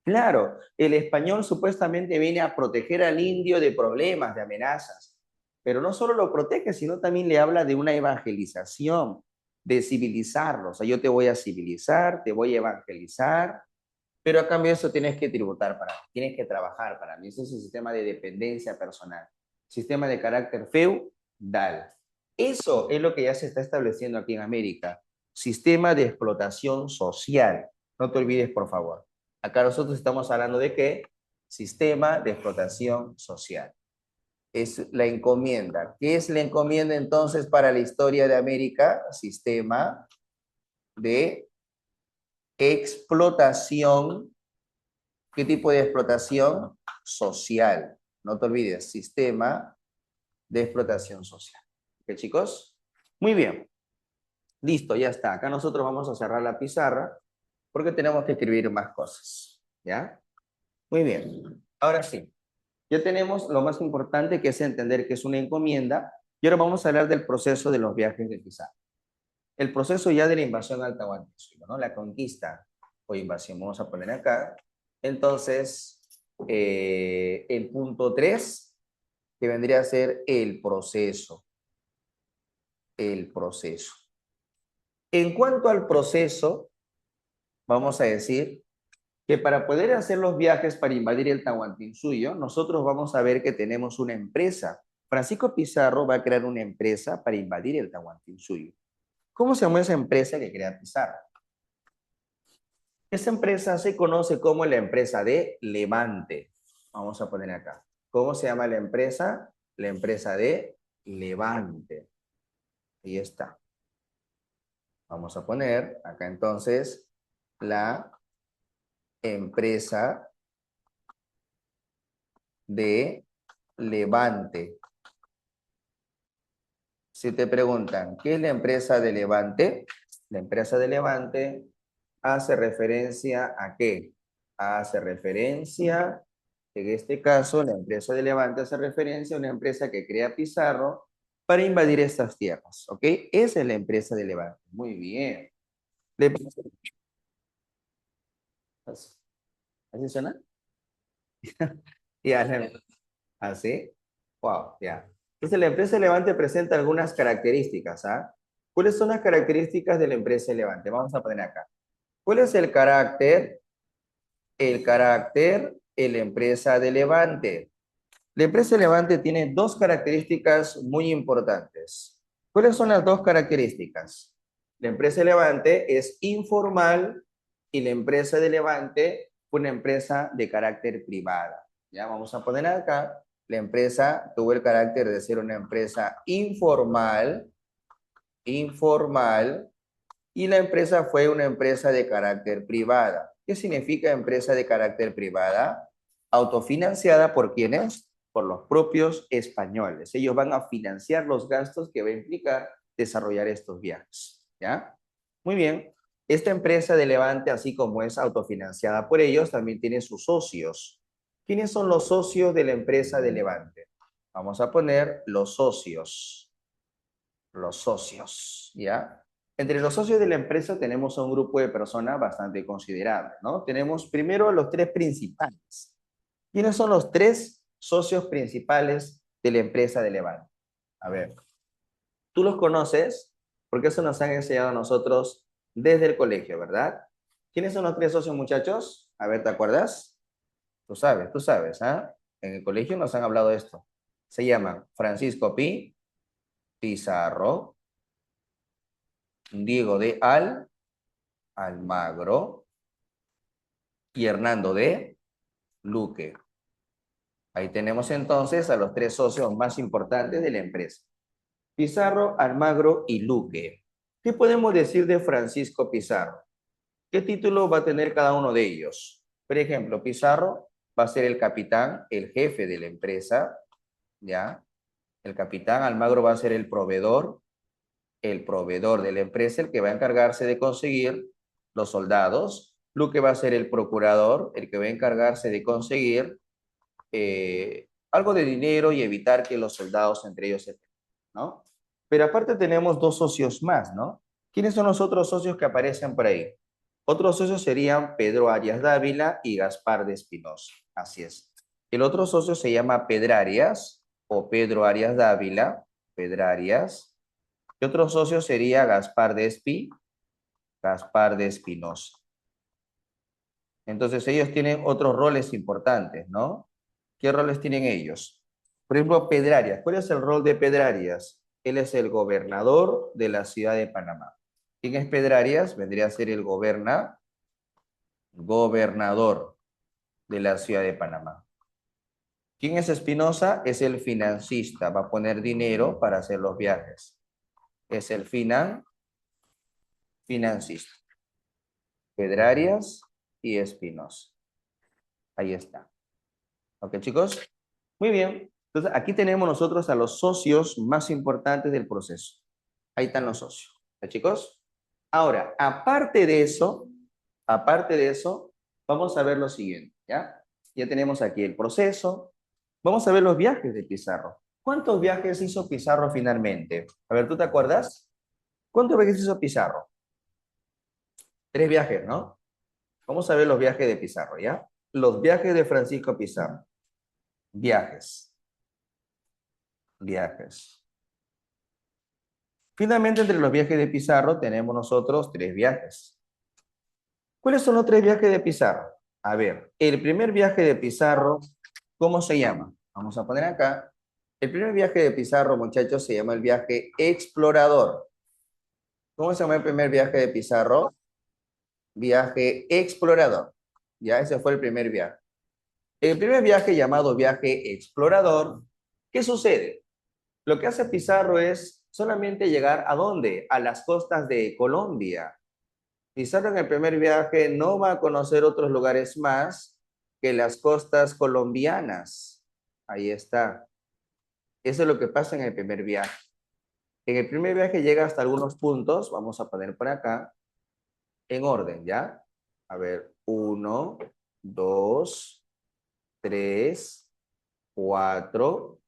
Claro, el español supuestamente viene a proteger al indio de problemas, de amenazas, pero no solo lo protege, sino también le habla de una evangelización, de civilizarlo. O sea, yo te voy a civilizar, te voy a evangelizar, pero a cambio de eso tienes que tributar para mí, tienes que trabajar para mí. Ese es un sistema de dependencia personal, sistema de carácter feudal. Eso es lo que ya se está estableciendo aquí en América. Sistema de explotación social. No te olvides, por favor. Acá nosotros estamos hablando de qué? Sistema de explotación social. Es la encomienda. ¿Qué es la encomienda entonces para la historia de América? Sistema de explotación. ¿Qué tipo de explotación? Social. No te olvides, sistema de explotación social. ¿Ok, chicos? Muy bien. Listo, ya está. Acá nosotros vamos a cerrar la pizarra porque tenemos que escribir más cosas. ¿Ya? Muy bien. Ahora sí. Ya tenemos lo más importante que es entender que es una encomienda y ahora vamos a hablar del proceso de los viajes de Pizarro. El proceso ya de la invasión al Tahuantinsuyo, ¿no? La conquista o invasión, vamos a poner acá. Entonces, el punto 3 que vendría a ser el proceso. El proceso. En cuanto al proceso, vamos a decir que para poder hacer los viajes para invadir el Tahuantinsuyo, nosotros vamos a ver que tenemos una empresa. Francisco Pizarro va a crear una empresa para invadir el Tahuantinsuyo. ¿Cómo se llama esa empresa que crea Pizarro? Esa empresa se conoce como la empresa de Levante. Vamos a poner acá. ¿Cómo se llama la empresa? La empresa de Levante. Ahí está. Vamos a poner acá entonces la empresa de Levante. Si te preguntan, ¿qué es la empresa de Levante? La empresa de Levante hace referencia a qué? Hace referencia, en este caso, la empresa de Levante hace referencia a una empresa que crea Pizarro para invadir estas tierras, ¿ok? Esa es la empresa de Levante. Muy bien. ¿Le- ¿Así suena? Ya, ¿así? Wow, ya. Entonces, la empresa Levante presenta algunas características, ¿ah? ¿Cuáles son las características de la empresa Levante? Vamos a poner acá. ¿Cuál es el carácter? El carácter de la empresa de Levante. La empresa Levante tiene dos características muy importantes. ¿Cuáles son las dos características? La empresa Levante es informal y la empresa de Levante una empresa de carácter privada. Ya vamos a poner acá, la empresa tuvo el carácter de ser una empresa informal, y la empresa fue una empresa de carácter privada. ¿Qué significa empresa de carácter privada? Autofinanciada por ¿quiénes? Por los propios españoles. Ellos van a financiar los gastos que va a implicar desarrollar estos viajes. ¿Ya? Muy bien. Esta empresa de Levante, así como es autofinanciada por ellos, también tiene sus socios. ¿Quiénes son los socios de la empresa de Levante? Vamos a poner los socios. Los socios, ¿ya? Entre los socios de la empresa tenemos a un grupo de personas bastante considerable, ¿no? Tenemos primero a los tres principales. ¿Quiénes son los tres socios principales de la empresa de Levante? A ver, tú los conoces porque eso nos han enseñado a nosotros desde el colegio, ¿verdad? ¿Quiénes son los tres socios, muchachos? A ver, ¿te acuerdas? Tú sabes, ¿ah? En el colegio nos han hablado de esto. Se llaman Francisco Pizarro, Diego de Almagro y Hernando de Luque. Ahí tenemos entonces a los tres socios más importantes de la empresa. Pizarro, Almagro y Luque. ¿Qué podemos decir de Francisco Pizarro? ¿Qué título va a tener cada uno de ellos? Por ejemplo, Pizarro va a ser el capitán, el jefe de la empresa, ¿ya? El capitán, Almagro va a ser el proveedor de la empresa, el que va a encargarse de conseguir los soldados. Luque va a ser el procurador, el que va a encargarse de conseguir algo de dinero y evitar que los soldados entre ellos se peleen, ¿no? Pero aparte tenemos dos socios más, ¿no? ¿Quiénes son los otros socios que aparecen por ahí? Otros socios serían Pedro Arias Dávila y Gaspar de Espinosa. Así es. El otro socio se llama Pedrarias o Pedro Arias Dávila, Pedrarias. Y otro socio sería Gaspar de Espinosa. Entonces ellos tienen otros roles importantes, ¿no? ¿Qué roles tienen ellos? Por ejemplo, Pedrarias. ¿Cuál es el rol de Pedrarias? Él es el gobernador de la ciudad de Panamá. ¿Quién es Pedrarias? Vendría a ser el gobernador de la ciudad de Panamá. ¿Quién es Espinosa? Es el financista. Va a poner dinero para hacer los viajes. Es el financista. Pedrarias y Espinosa. Ahí está. ¿Ok, chicos? Muy bien. Entonces, aquí tenemos nosotros a los socios más importantes del proceso. Ahí están los socios. ¿Ya, chicos? Ahora, aparte de eso, vamos a ver lo siguiente, ¿ya? Ya tenemos aquí el proceso. Vamos a ver los viajes de Pizarro. ¿Cuántos viajes hizo Pizarro finalmente? A ver, ¿tú te acuerdas? ¿Cuántos viajes hizo Pizarro? 3 viajes, ¿no? Vamos a ver los viajes de Pizarro, ¿ya? Los viajes de Francisco Pizarro. Viajes. Viajes. Finalmente, entre los viajes de Pizarro tenemos nosotros 3 viajes. ¿Cuáles son los 3 viajes de Pizarro? A ver, el primer viaje de Pizarro, ¿cómo se llama? Vamos a poner acá. El primer viaje de Pizarro, muchachos, se llama el viaje explorador. ¿Cómo se llama el primer viaje de Pizarro? Viaje explorador. Ya, ese fue el primer viaje. El primer viaje llamado viaje explorador, ¿qué sucede? Lo que hace Pizarro es solamente llegar ¿a dónde? A las costas de Colombia. Pizarro en el primer viaje no va a conocer otros lugares más que las costas colombianas. Ahí está. Eso es lo que pasa en el primer viaje. En el primer viaje llega hasta algunos puntos, vamos a poner por acá, en orden, ¿ya? A ver, 1, 2, 3, 4,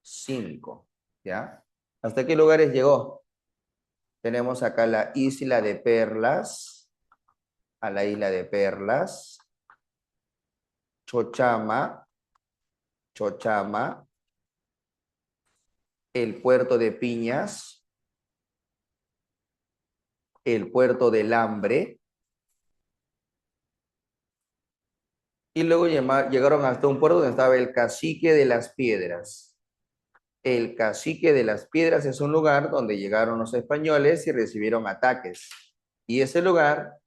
5, ¿ya? ¿Hasta qué lugares llegó? Tenemos acá la isla de Perlas, a la isla de Perlas, Chochama, el puerto de Piñas, el puerto del Hambre, y luego llegaron hasta un puerto donde estaba el Cacique de las Piedras. El Cacique de las Piedras es un lugar donde llegaron los españoles y recibieron ataques. Y ese lugar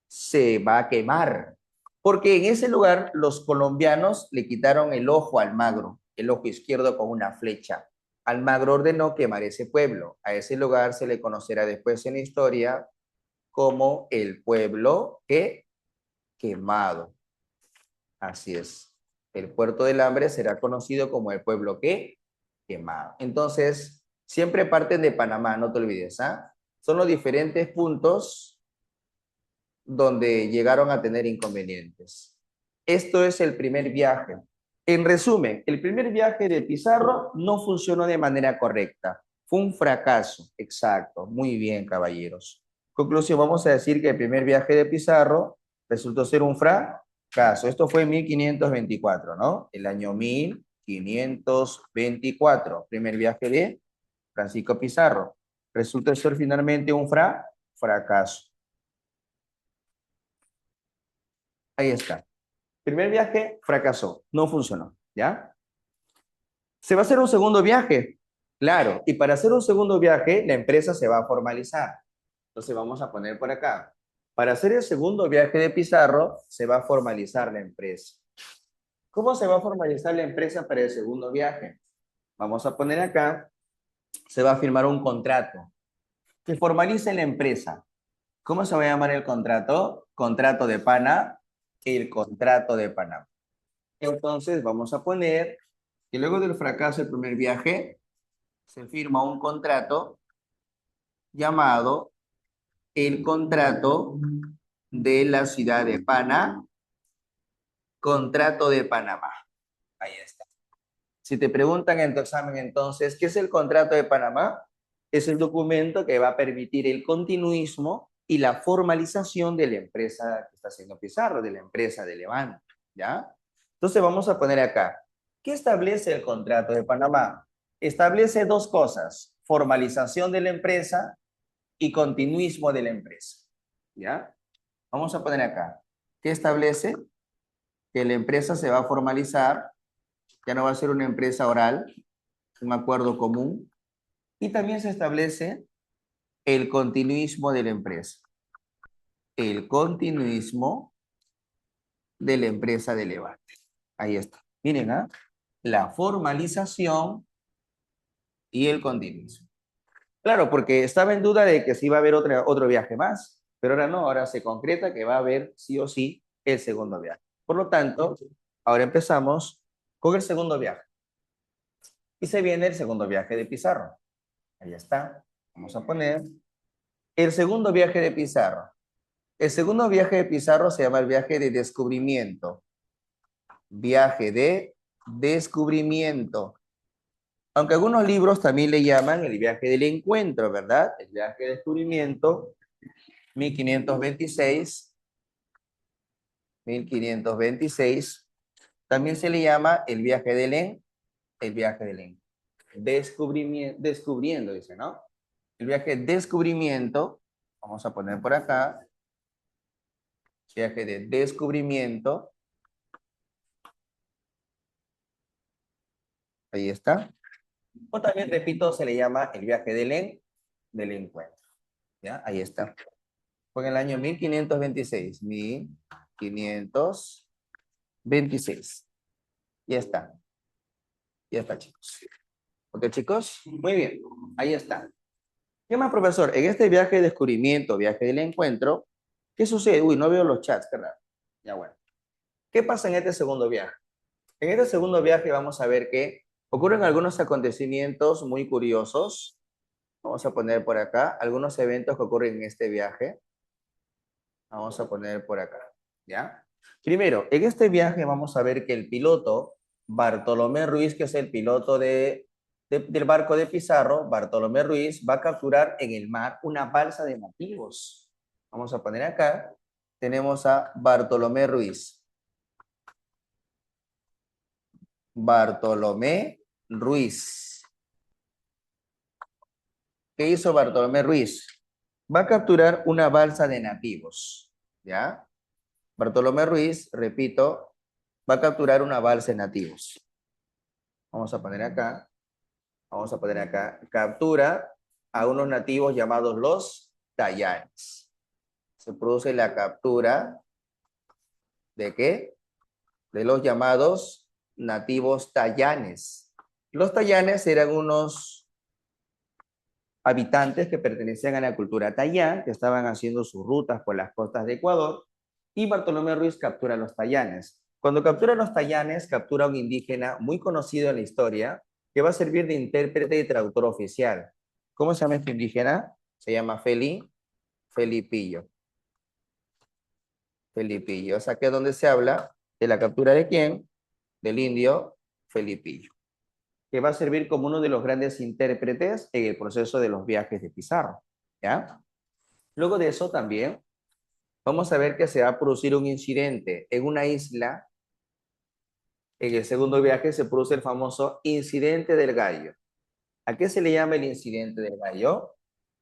se va a quemar, porque en ese lugar los colombianos le quitaron el ojo a Almagro, el ojo izquierdo con una flecha. Almagro ordenó quemar ese pueblo. A ese lugar se le conocerá después en la historia como el pueblo quemado. Así es. El puerto del Hambre será conocido como el pueblo quemado. Entonces, siempre parten de Panamá, no te olvides, ¿ah? Son los diferentes puntos donde llegaron a tener inconvenientes. Esto es el primer viaje. En resumen, el primer viaje de Pizarro no funcionó de manera correcta. Fue un fracaso. Exacto. Muy bien, caballeros. Conclusión, vamos a decir que el primer viaje de Pizarro resultó ser un fracaso. Esto fue en 1524, ¿no? El año 1524. Primer viaje de Francisco Pizarro. Resultó ser finalmente un fracaso. Ahí está. Primer viaje fracasó, no funcionó, ¿ya? ¿Se va a hacer un segundo viaje? Claro, y para hacer un segundo viaje, la empresa se va a formalizar. Entonces vamos a poner por acá. Para hacer el segundo viaje de Pizarro, se va a formalizar la empresa. ¿Cómo se va a formalizar la empresa para el segundo viaje? Vamos a poner acá, se va a firmar un contrato que formalice la empresa. ¿Cómo se va a llamar el contrato? Contrato de Pana, el contrato de Panamá. Entonces vamos a poner que luego del fracaso del primer viaje se firma un contrato llamado el contrato de la ciudad de Panamá, contrato de Panamá. Ahí está. Si te preguntan en tu examen entonces, ¿qué es el contrato de Panamá? Es el documento que va a permitir el continuismo y la formalización de la empresa que está haciendo Pizarro, de la empresa de Levante, ¿ya? Entonces vamos a poner acá, ¿qué establece el contrato de Panamá? Establece dos cosas, formalización de la empresa y continuismo de la empresa, ¿ya? Vamos a poner acá, ¿qué establece? Que la empresa se va a formalizar, ya no va a ser una empresa oral, un acuerdo común, y también se establece el continuismo de la empresa. El continuismo de la empresa de Levante. Ahí está. Miren, ¿ah? La formalización y el continuismo. Claro, porque estaba en duda de que si iba a haber otro viaje más, pero ahora no, ahora se concreta que va a haber sí o sí el segundo viaje. Por lo tanto, ahora empezamos con el segundo viaje. Y se viene el segundo viaje de Pizarro. Ahí está. Vamos a poner el segundo viaje de Pizarro. El segundo viaje de Pizarro se llama el viaje de descubrimiento. Viaje de descubrimiento. Aunque algunos libros también le llaman el viaje del encuentro, ¿verdad? El viaje de descubrimiento, 1526, 1526. También se le llama el viaje del descubrimiento, descubriendo, dice, ¿no? El viaje de descubrimiento, vamos a poner por acá, viaje de descubrimiento, ahí está. O también, repito, se le llama el viaje del encuentro. ¿Ya? Ahí está. Fue en el año 1526. 1526. Ya está. Ya está, chicos. ¿Ok, chicos? Muy bien. Ahí está. ¿Qué más, profesor? En este viaje de descubrimiento, viaje del encuentro, ¿qué sucede? Uy, no veo los chats, ¿verdad? Ya bueno. ¿Qué pasa en este segundo viaje? En este segundo viaje vamos a ver que ocurren algunos acontecimientos muy curiosos. Vamos a poner por acá algunos eventos que ocurren en este viaje. Vamos a poner por acá, ¿ya? Primero, en este viaje vamos a ver que el piloto, Bartolomé Ruiz, que es el piloto del barco de Pizarro, Bartolomé Ruiz va a capturar en el mar una balsa de nativos. Vamos a poner acá, tenemos a Bartolomé Ruiz. Bartolomé Ruiz. ¿Qué hizo Bartolomé Ruiz? Va a capturar una balsa de nativos, ¿ya? Bartolomé Ruiz, repito, va a capturar una balsa de nativos. Vamos a poner acá, captura a unos nativos llamados los Tayanes. Se produce la captura ¿de qué? De los llamados nativos Tayanes. Los Tayanes eran unos habitantes que pertenecían a la cultura Tayán, que estaban haciendo sus rutas por las costas de Ecuador, y Bartolomé Ruiz captura a los Tayanes. Cuando captura a los Tayanes, captura a un indígena muy conocido en la historia, que va a servir de intérprete y traductor oficial. ¿Cómo se llama este indígena? Se llama Felipillo. Felipillo. O sea, que es donde se habla de la captura de quién? Del indio Felipillo, que va a servir como uno de los grandes intérpretes en el proceso de los viajes de Pizarro, ¿ya? Luego de eso también vamos a ver que se va a producir un incidente en una isla. En el segundo viaje se produce el famoso incidente del gallo. ¿A qué se le llama el incidente del gallo?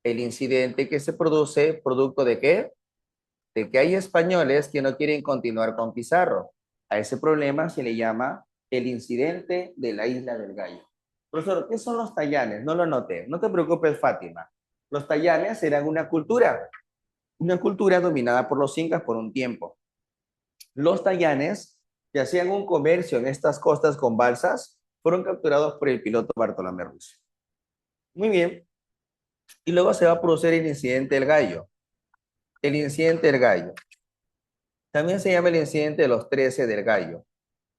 El incidente que se produce producto de qué? De que hay españoles que no quieren continuar con Pizarro. A ese problema se le llama el incidente de la isla del gallo. Profesor, ¿qué son los tayanes? No lo noté. No te preocupes, Fátima. Los tayanes eran una cultura dominada por los incas por un tiempo. Los tayanes, que hacían un comercio en estas costas con balsas, fueron capturados por el piloto Bartolomé Ruiz. Muy bien. Y luego se va a producir el incidente del gallo. El incidente del gallo. También se llama el incidente de los 13 del gallo,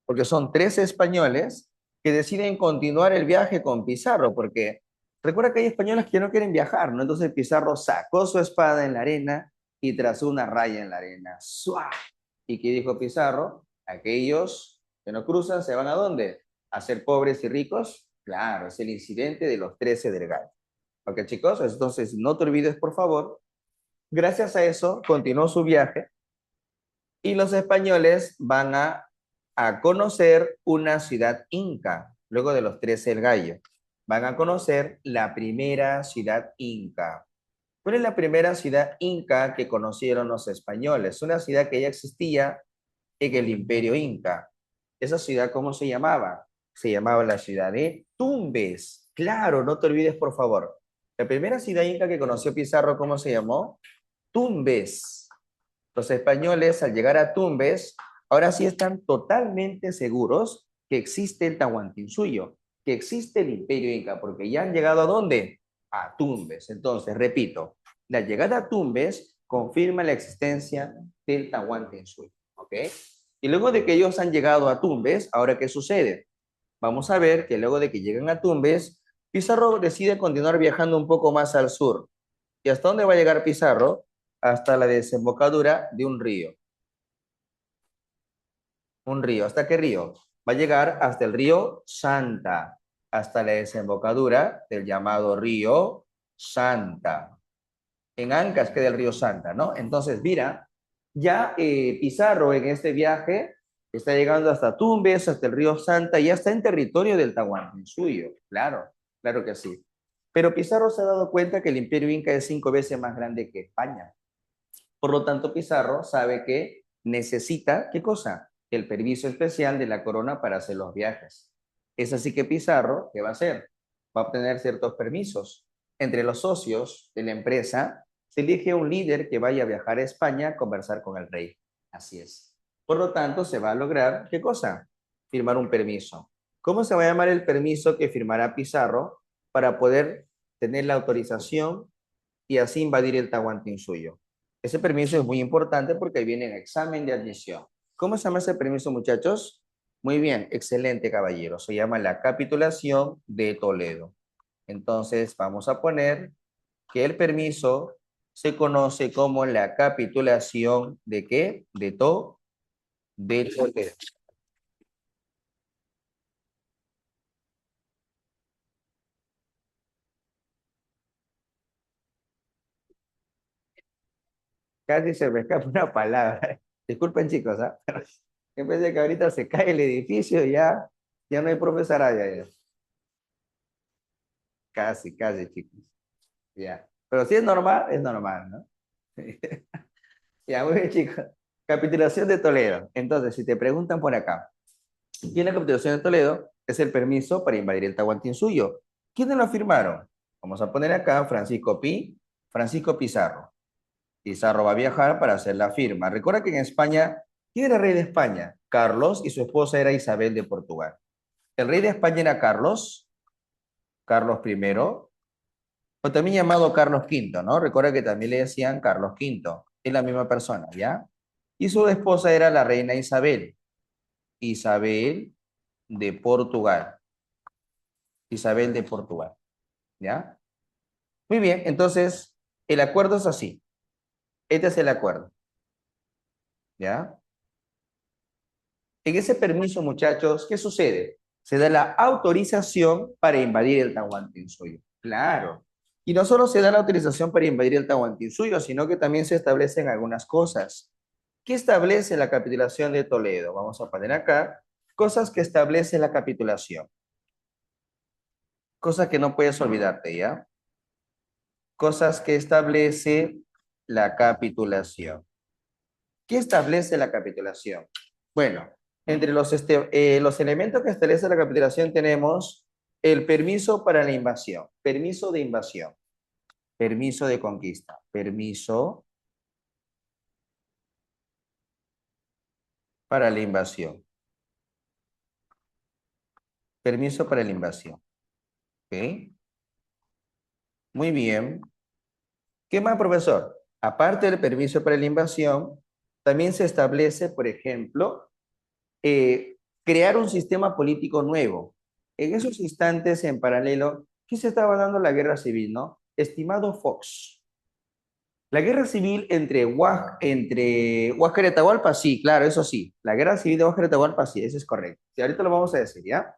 porque son 13 españoles que deciden continuar el viaje con Pizarro, porque recuerda que hay españoles que no quieren viajar, ¿no? Entonces Pizarro sacó su espada en la arena y trazó una raya en la arena. ¡Suá! ¿Y qué dijo Pizarro? Aquellos que no cruzan se van ¿a dónde? ¿A ser pobres y ricos? Claro, es el incidente de los 13 del gallo. Ok, chicos, entonces no te olvides, por favor. Gracias a eso, continuó su viaje y los españoles van a conocer una ciudad inca, luego de los 13 del gallo. Van a conocer la primera ciudad inca. ¿Cuál es la primera ciudad inca que conocieron los españoles? Una ciudad que ya existía en el Imperio Inca. ¿Esa ciudad cómo se llamaba? Se llamaba la ciudad de Tumbes. Claro, no te olvides, por favor. La primera ciudad inca que conoció Pizarro, ¿cómo se llamó? Tumbes. Los españoles, al llegar a Tumbes, ahora sí están totalmente seguros que existe el Tahuantinsuyo, que existe el Imperio Inca, porque ya han llegado ¿a dónde? A Tumbes. Entonces, repito, la llegada a Tumbes confirma la existencia del Tahuantinsuyo, ¿ok? Y luego de que ellos han llegado a Tumbes, ¿ahora qué sucede? Vamos a ver que luego de que llegan a Tumbes, Pizarro decide continuar viajando un poco más al sur. ¿Y hasta dónde va a llegar Pizarro? Hasta la desembocadura de un río. Un río. ¿Hasta qué río? Va a llegar hasta el río Santa, hasta la desembocadura del llamado río Santa. En Ancas queda el río Santa, ¿no? Entonces, mira, ya Pizarro en este viaje está llegando hasta Tumbes, hasta el río Santa, y ya está en territorio del Tahuantinsuyo. Claro, claro que sí. Pero Pizarro se ha dado cuenta que el imperio inca es 5 veces más grande que España. Por lo tanto, Pizarro sabe que necesita, ¿qué cosa? El permiso especial de la corona para hacer los viajes. Es así que Pizarro, ¿qué va a hacer? Va a obtener ciertos permisos. Entre los socios de la empresa, se elige un líder que vaya a viajar a España a conversar con el rey. Así es. Por lo tanto, se va a lograr, ¿qué cosa? Firmar un permiso. ¿Cómo se va a llamar el permiso que firmará Pizarro para poder tener la autorización y así invadir el Tahuantinsuyo? Ese permiso es muy importante porque ahí viene el examen de admisión. ¿Cómo se llama ese permiso, muchachos? Muy bien, excelente, caballero. Se llama la capitulación de Toledo. Entonces, vamos a poner que el permiso se conoce como la capitulación de ¿qué? De Toledo. Casi se me escapa una palabra. Disculpen, chicos, ¿ah? En vez de que ahorita se cae el edificio, ya no hay profesora ya. Casi, casi, chicos. Ya. Pero si es normal, ¿no? Ya, muy bien, chicos. Capitulación de Toledo. Entonces, si te preguntan por acá, ¿quién es la capitulación de Toledo? Es el permiso para invadir el Tahuantinsuyo. ¿Quiénes lo firmaron? Vamos a poner acá Francisco Pizarro. Pizarro va a viajar para hacer la firma. Recuerda que en España, ¿quién era rey de España? Carlos y su esposa era Isabel de Portugal. El rey de España era Carlos I, o también llamado Carlos V, ¿no? Recuerda que también le decían Carlos V, es la misma persona, ¿ya? Y su esposa era la reina Isabel, Isabel de Portugal, Isabel de Portugal, ¿ya? Muy bien, entonces el acuerdo es así, este es el acuerdo, ¿ya? En ese permiso, muchachos, ¿qué sucede? Se da la autorización para invadir el Tahuantinsuyo. Claro. Y no solo se da la autorización para invadir el Tahuantinsuyo, sino que también se establecen algunas cosas. ¿Qué establece la capitulación de Toledo? Vamos a poner acá cosas que establece la capitulación. Cosas que no puedes olvidarte, ¿ya? Cosas que establece la capitulación. ¿Qué establece la capitulación? Bueno, entre los elementos que establece la capitulación tenemos el permiso para la invasión, permiso de invasión, permiso de conquista, permiso para la invasión, permiso para la invasión. ¿Ok? Muy bien. ¿Qué más, profesor? Aparte del permiso para la invasión, también se establece, por ejemplo, crear un sistema político nuevo. En esos instantes, en paralelo, ¿qué se estaba dando la guerra civil, no? Estimado Fox, La guerra civil entre Huáscar y Atahualpa, sí, claro, eso sí. La guerra civil de Huáscar y Atahualpa, sí, eso es correcto. Y ahorita lo vamos a decir, ¿ya?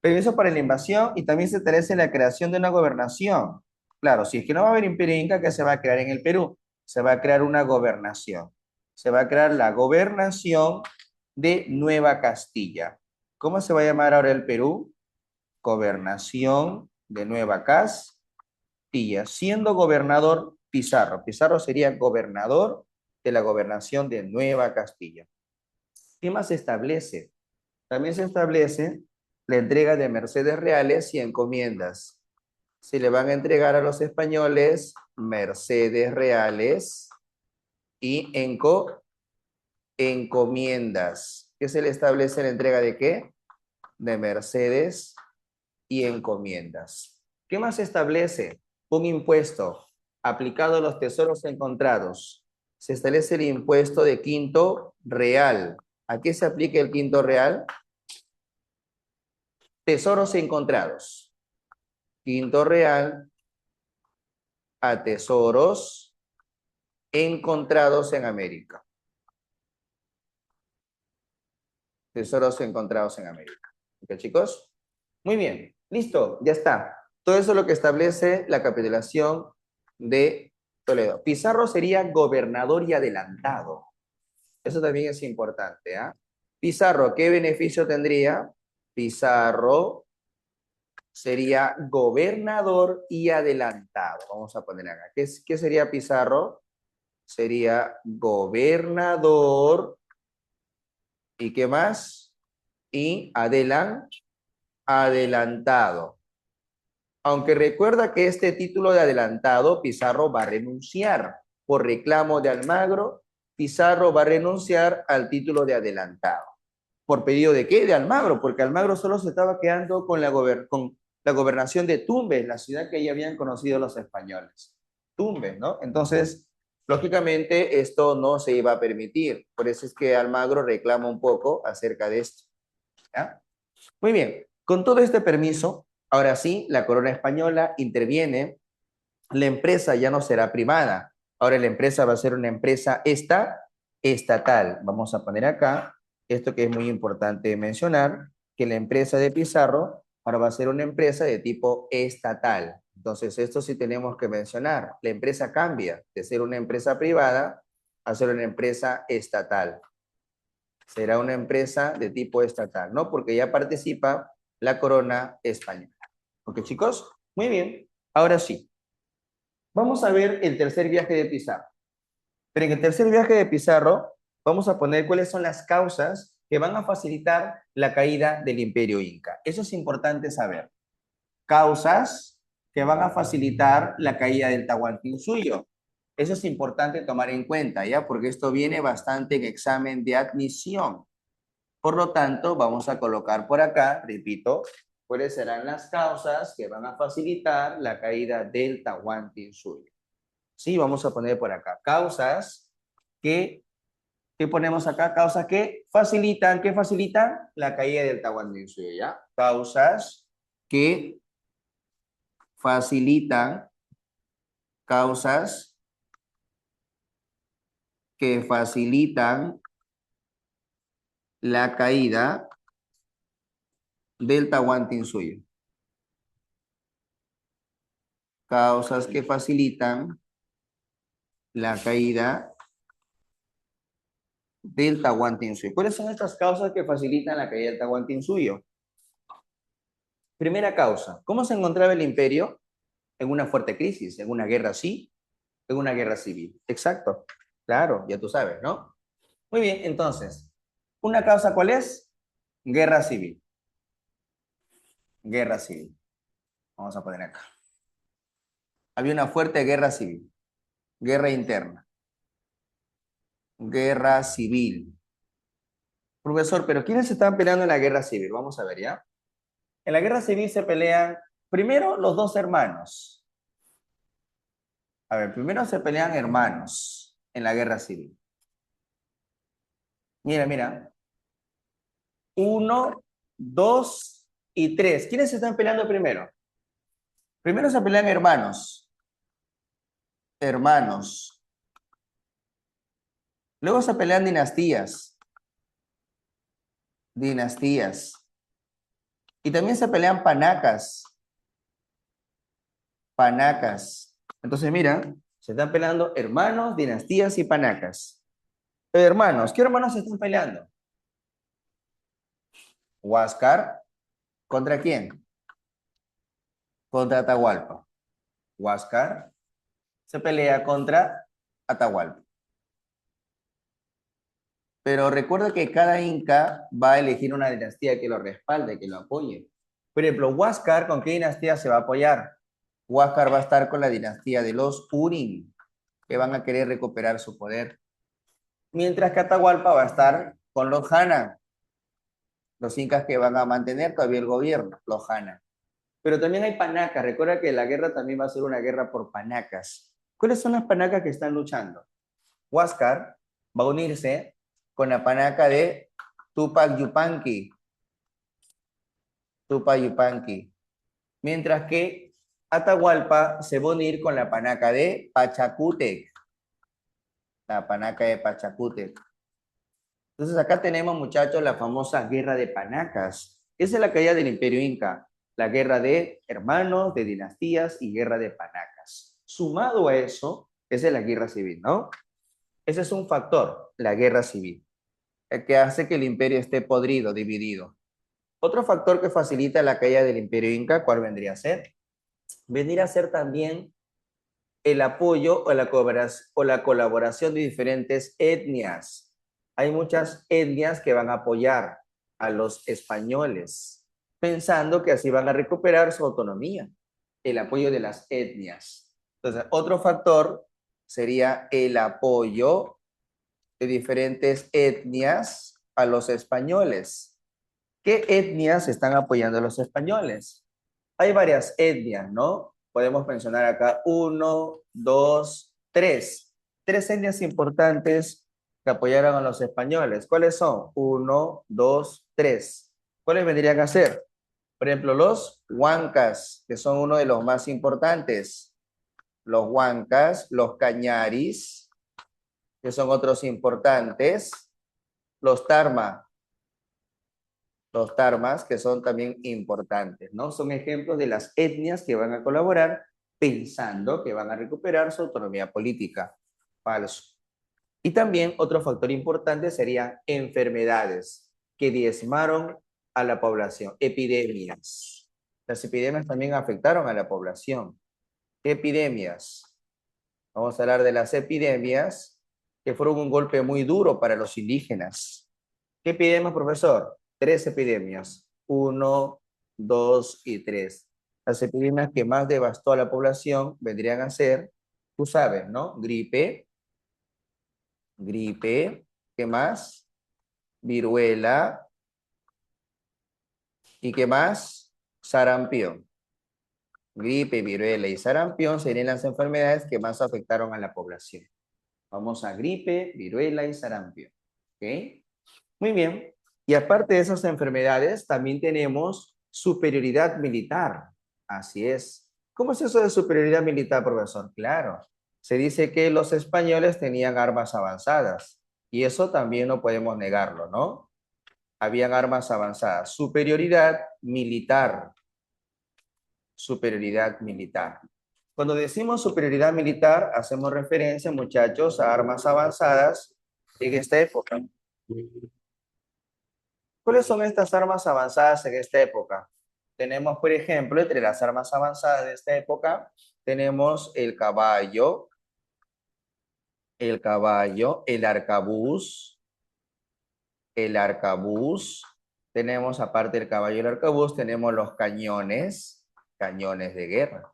Permiso para la invasión y también se establece la creación de una gobernación. Claro, si es que no va a haber imperio inca, ¿qué se va a crear en el Perú? Se va a crear una gobernación. Se va a crear la gobernación de Nueva Castilla. ¿Cómo se va a llamar ahora el Perú? Gobernación de Nueva Castilla, siendo gobernador Pizarro. Pizarro sería gobernador de la gobernación de Nueva Castilla. ¿Qué más se establece? También se establece la entrega de mercedes reales y encomiendas. Se le van a entregar a los españoles mercedes reales y encomiendas. ¿Qué se le establece la entrega de qué? De mercedes y encomiendas. ¿Qué más se establece? Un impuesto aplicado a los tesoros encontrados. Se establece el impuesto de quinto real. ¿A qué se aplica el quinto real? Tesoros encontrados. Quinto real a tesoros encontrados en América. Tesoros encontrados en América. ¿Ok, chicos? Muy bien, listo, ya está. Todo eso es lo que establece la capitulación de Toledo. Pizarro sería gobernador y adelantado. Eso también es importante, ¿ah? Pizarro, ¿qué beneficio tendría? Pizarro sería gobernador y adelantado. Vamos a poner acá. ¿Qué sería Pizarro? Sería gobernador y ¿qué más? Y adelantado. Aunque recuerda que este título de adelantado, Pizarro va a renunciar por reclamo de Almagro. Pizarro va a renunciar al título de adelantado. ¿Por pedido de qué? De Almagro, porque Almagro solo se estaba quedando con con la gobernación de Tumbes, la ciudad que ya habían conocido los españoles. Tumbes, ¿no? Entonces, lógicamente, esto no se iba a permitir. Por eso es que Almagro reclama un poco acerca de esto. ¿Ya? Muy bien, con todo este permiso, ahora sí, la corona española interviene, la empresa ya no será privada, ahora la empresa va a ser una empresa estatal. Vamos a poner acá, esto que es muy importante mencionar, que la empresa de Pizarro ahora va a ser una empresa de tipo estatal. Entonces, esto sí tenemos que mencionar, la empresa cambia de ser una empresa privada a ser una empresa estatal. Será una empresa de tipo estatal, ¿no? Porque ya participa la corona española. ¿Ok, chicos? Muy bien. Ahora sí, vamos a ver el tercer viaje de Pizarro. Pero en el tercer viaje de Pizarro, vamos a poner cuáles son las causas que van a facilitar la caída del Imperio Inca. Eso es importante saber. Causas que van a facilitar la caída del Tahuantinsuyo. Eso es importante tomar en cuenta, ¿ya? Porque esto viene bastante en examen de admisión. Por lo tanto, vamos a colocar por acá, repito, cuáles serán las causas que van a facilitar la caída del Tahuantinsuyo. Sí, vamos a poner por acá causas que, ¿qué ponemos acá? Causas que facilitan, ¿qué facilitan? La caída del Tahuantinsuyo, ¿ya? Causas que facilitan, causas que facilitan la caída del Tahuantinsuyo. Causas que facilitan la caída del Tahuantinsuyo. ¿Cuáles son estas causas que facilitan la caída del Tahuantinsuyo? Primera causa, ¿cómo se encontraba el imperio? En una fuerte crisis, en una guerra sí, en una guerra civil. Exacto, claro, ya tú sabes, ¿no? Muy bien, entonces, ¿una causa cuál es? Guerra civil. Guerra civil. Vamos a poner acá. Había una fuerte guerra civil, guerra interna, guerra civil. Profesor, pero ¿quiénes están peleando en la guerra civil? Vamos a ver, ¿ya? En la guerra civil se pelean primero los dos hermanos. A ver, primero se pelean hermanos en la guerra civil. Mira, mira. Uno, dos y tres. ¿Quiénes se están peleando primero? Primero se pelean hermanos. Hermanos. Luego se pelean dinastías, dinastías. Y también se pelean panacas, panacas. Entonces, mira, se están peleando hermanos, dinastías y panacas. Hermanos, ¿qué hermanos se están peleando? Huáscar, ¿contra quién? Contra Atahualpa. Huáscar se pelea contra Atahualpa. Pero recuerda que cada inca va a elegir una dinastía que lo respalde, que lo apoye. Por ejemplo, Huáscar, ¿con qué dinastía se va a apoyar? Huáscar va a estar con la dinastía de los Urín, que van a querer recuperar su poder. Mientras que Atahualpa va a estar con los Hanna, los incas que van a mantener todavía el gobierno, los Hanna. Pero también hay panacas. Recuerda que la guerra también va a ser una guerra por panacas. ¿Cuáles son las panacas que están luchando? Huáscar va a unirse con la panaca de Tupac Yupanqui, Tupac Yupanqui. Mientras que Atahualpa se va a unir con la panaca de Pachacútec, la panaca de Pachacútec. Entonces acá tenemos, muchachos, la famosa guerra de panacas. Esa es la caída del Imperio Inca, la guerra de hermanos, de dinastías y guerra de panacas. Sumado a eso, esa es la guerra civil, ¿no? Ese es un factor, la guerra civil, el que hace que el imperio esté podrido, dividido. Otro factor que facilita la caída del Imperio Inca, ¿cuál vendría a ser? Vendría a ser también el apoyo o la colaboración de diferentes etnias. Hay muchas etnias que van a apoyar a los españoles, pensando que así van a recuperar su autonomía, el apoyo de las etnias. Entonces, otro factor sería el apoyo de diferentes etnias a los españoles. ¿Qué etnias están apoyando a los españoles? Hay varias etnias, ¿no? Podemos mencionar acá uno, dos, tres. Tres etnias importantes que apoyaron a los españoles. ¿Cuáles son? Uno, dos, tres. ¿Cuáles vendrían a ser? Por ejemplo, los huancas, que son uno de los más importantes. Los huancas, los cañaris, que son otros importantes. Los tarma, los tarmas, que son también importantes, ¿no? Son ejemplos de las etnias que van a colaborar pensando que van a recuperar su autonomía política. Falso. Y también otro factor importante serían enfermedades que diezmaron a la población, epidemias. Las epidemias también afectaron a la población. Epidemias. Vamos a hablar de las epidemias que fueron un golpe muy duro para los indígenas. ¿Qué epidemias, profesor? Tres epidemias. Uno, dos y tres. Las epidemias que más devastó a la población vendrían a ser, tú sabes, ¿no? Gripe, ¿qué más? Viruela, ¿y qué más? Sarampión. Gripe, viruela y sarampión serían las enfermedades que más afectaron a la población. Vamos a gripe, viruela y sarampión. ¿Ok? Muy bien. Y aparte de esas enfermedades, también tenemos superioridad militar. Así es. ¿Cómo es eso de superioridad militar, profesor? Claro. Se dice que los españoles tenían armas avanzadas. Y eso también no podemos negarlo, ¿no? Habían armas avanzadas. Superioridad militar. Superioridad militar. Cuando decimos superioridad militar, hacemos referencia, muchachos, a armas avanzadas en esta época. ¿Cuáles son estas armas avanzadas en esta época? Tenemos, por ejemplo, entre las armas avanzadas de esta época, tenemos el caballo, el arcabuz. Tenemos, aparte del caballo y el arcabuz, tenemos los cañones, cañones de guerra.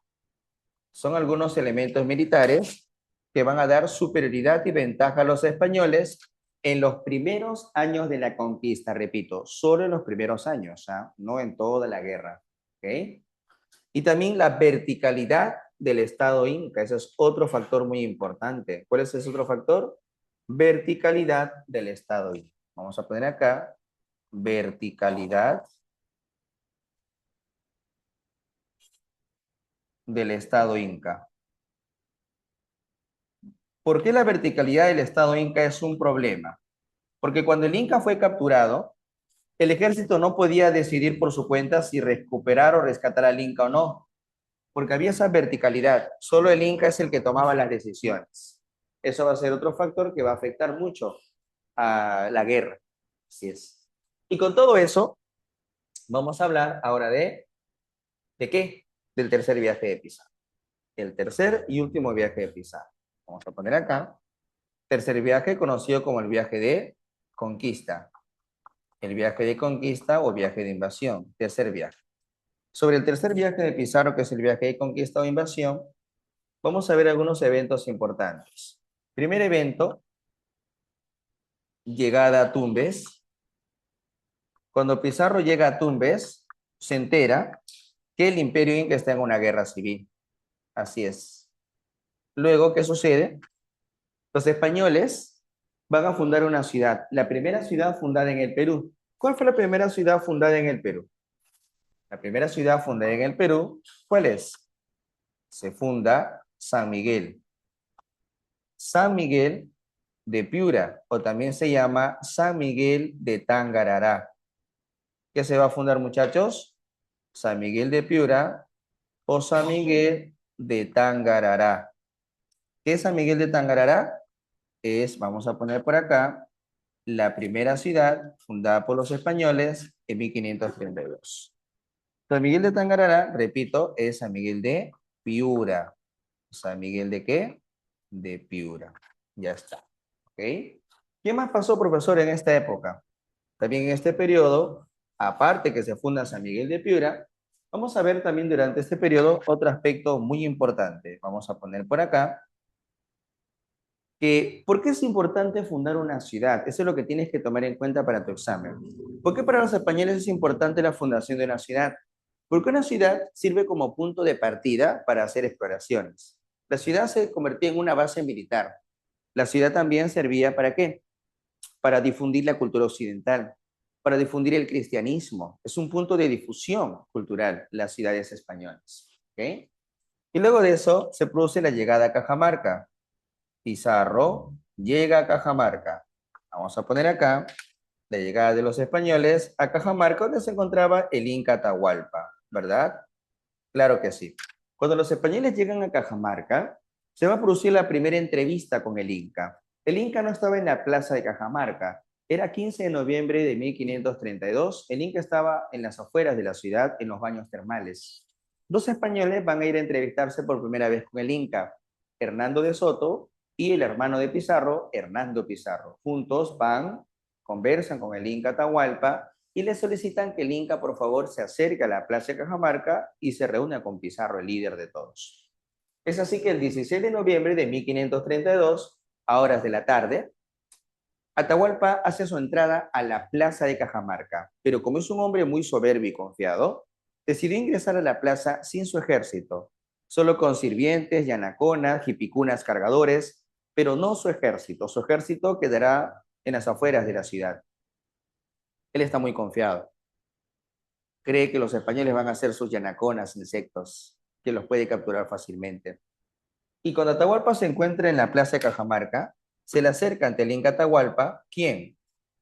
Son algunos elementos militares que van a dar superioridad y ventaja a los españoles en los primeros años de la conquista, repito, solo en los primeros años, ¿ah? No en toda la guerra. ¿Ok? Y también la verticalidad del Estado Inca, ese es otro factor muy importante. ¿Cuál es ese otro factor? Verticalidad del Estado Inca. Vamos a poner acá verticalidad del Estado Inca. ¿Por qué la verticalidad del Estado Inca es un problema? Porque cuando el Inca fue capturado, el ejército no podía decidir por su cuenta si recuperar o rescatar al Inca o no, porque había esa verticalidad. Solo el Inca es el que tomaba las decisiones. Eso va a ser otro factor que va a afectar mucho a la guerra. Así es. Y con todo eso, vamos a hablar ahora ¿de qué? Del tercer viaje de Pizarro. El tercer y último viaje de Pizarro. Vamos a poner acá. Tercer viaje conocido como el viaje de conquista. El viaje de conquista o viaje de invasión. Tercer viaje. Sobre el tercer viaje de Pizarro, que es el viaje de conquista o invasión, vamos a ver algunos eventos importantes. Primer evento, llegada a Tumbes. Cuando Pizarro llega a Tumbes, se entera que el Imperio Inca está en una guerra civil. Así es. Luego, ¿qué sucede? Los españoles van a fundar una ciudad, la primera ciudad fundada en el Perú. ¿Cuál fue la primera ciudad fundada en el Perú? La primera ciudad fundada en el Perú, ¿cuál es? Se funda San Miguel. San Miguel de Piura, o también se llama San Miguel de Tangarará. ¿Qué se va a fundar, muchachos? San Miguel de Piura o San Miguel de Tangarará. ¿Qué es San Miguel de Tangarará? Es, vamos a poner por acá, la primera ciudad fundada por los españoles en 1532. San Miguel de Tangarará, repito, es San Miguel de Piura. ¿San Miguel de qué? De Piura. Ya está. ¿Ok? ¿Qué más pasó, profesor, en esta época? También en este periodo, aparte que se funda San Miguel de Piura, vamos a ver también durante este periodo otro aspecto muy importante. Vamos a poner por acá que, ¿por qué es importante fundar una ciudad? Eso es lo que tienes que tomar en cuenta para tu examen. ¿Por qué para los españoles es importante la fundación de una ciudad? Porque una ciudad sirve como punto de partida para hacer exploraciones. La ciudad se convertía en una base militar. La ciudad también servía ¿para qué? Para difundir la cultura occidental, para difundir el cristianismo. Es un punto de difusión cultural, las ciudades españolas. ¿Ok? Y luego de eso se produce la llegada a Cajamarca. Pizarro llega a Cajamarca. Vamos a poner acá la llegada de los españoles a Cajamarca, donde se encontraba el Inca Atahualpa, ¿verdad? Claro que sí. Cuando los españoles llegan a Cajamarca, se va a producir la primera entrevista con el Inca. El Inca no estaba en la plaza de Cajamarca. Era 15 de noviembre de 1532. El Inca estaba en las afueras de la ciudad, en los baños termales. Dos españoles van a ir a entrevistarse por primera vez con el Inca, Hernando de Soto y el hermano de Pizarro, Hernando Pizarro. Juntos van, conversan con el Inca Atahualpa y le solicitan que el Inca, por favor, se acerque a la Plaza de Cajamarca y se reúna con Pizarro, el líder de todos. Es así que el 16 de noviembre de 1532, a horas de la tarde, Atahualpa hace su entrada a la Plaza de Cajamarca, pero como es un hombre muy soberbio y confiado, decidió ingresar a la plaza sin su ejército, solo con sirvientes, yanaconas, jipicunas, cargadores, pero no su ejército. Su ejército quedará en las afueras de la ciudad. Él está muy confiado. Cree que los españoles van a ser sus yanaconas, insectos, que los puede capturar fácilmente. Y cuando Atahualpa se encuentra en la plaza de Cajamarca, se le acerca ante el Inca Atahualpa, ¿quién?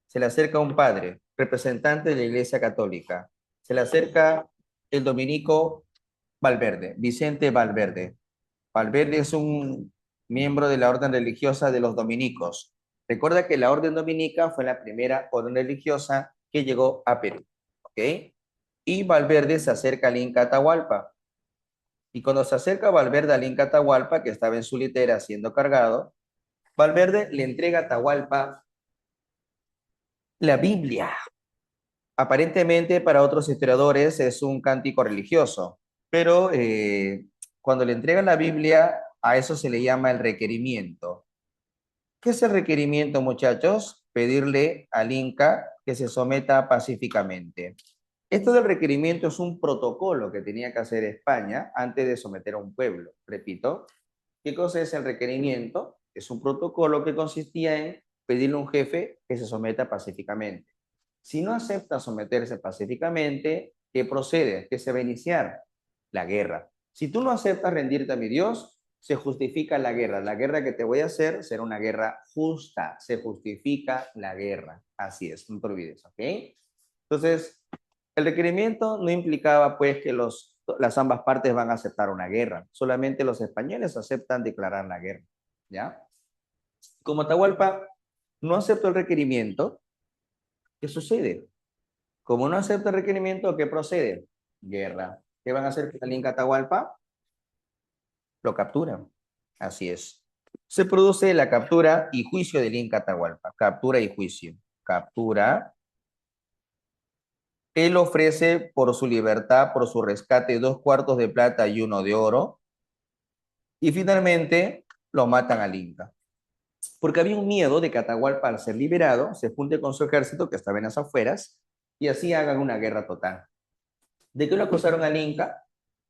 Se le acerca un padre, representante de la Iglesia Católica. Se le acerca el dominico Valverde, Vicente Valverde. Valverde es un miembro de la orden religiosa de los dominicos. Recuerda que la orden dominica fue la primera orden religiosa que llegó a Perú. ¿Ok? Y Valverde se acerca al Inca Atahualpa. Y cuando se acerca Valverde al Inca Atahualpa, que estaba en su litera siendo cargado, Valverde le entrega a Atahualpa la Biblia. Aparentemente para otros historiadores es un cántico religioso, pero cuando le entregan la Biblia, a eso se le llama el requerimiento. ¿Qué es el requerimiento, muchachos? Pedirle al Inca que se someta pacíficamente. Esto del requerimiento es un protocolo que tenía que hacer España antes de someter a un pueblo. Repito, ¿qué cosa es el requerimiento? Es un protocolo que consistía en pedirle a un jefe que se someta pacíficamente. Si no acepta someterse pacíficamente, ¿qué procede? ¿Qué se va a iniciar? La guerra. Si tú no aceptas rendirte a mi Dios, Se justifica la guerra. La guerra que te voy a hacer será una guerra justa. Se justifica la guerra. Así es, no te olvides, ¿ok? Entonces, el requerimiento no implicaba pues que las ambas partes van a aceptar una guerra. Solamente los españoles aceptan declarar la guerra, ¿ya? Como Atahualpa no aceptó el requerimiento, ¿qué sucede? Como no acepta el requerimiento, ¿qué procede? Guerra. ¿Qué van a hacer con el Inca Atahualpa? Lo capturan. Así es. Se produce la captura y juicio del Inca Atahualpa. Captura y juicio. Captura. Él ofrece por su libertad, por su rescate, 2 cuartos de plata y 1 de oro. Y finalmente lo matan al Inca. Porque había un miedo de que Atahualpa, al ser liberado, se junte con su ejército que estaba en las afueras y así hagan una guerra total. ¿De qué lo acusaron al Inca?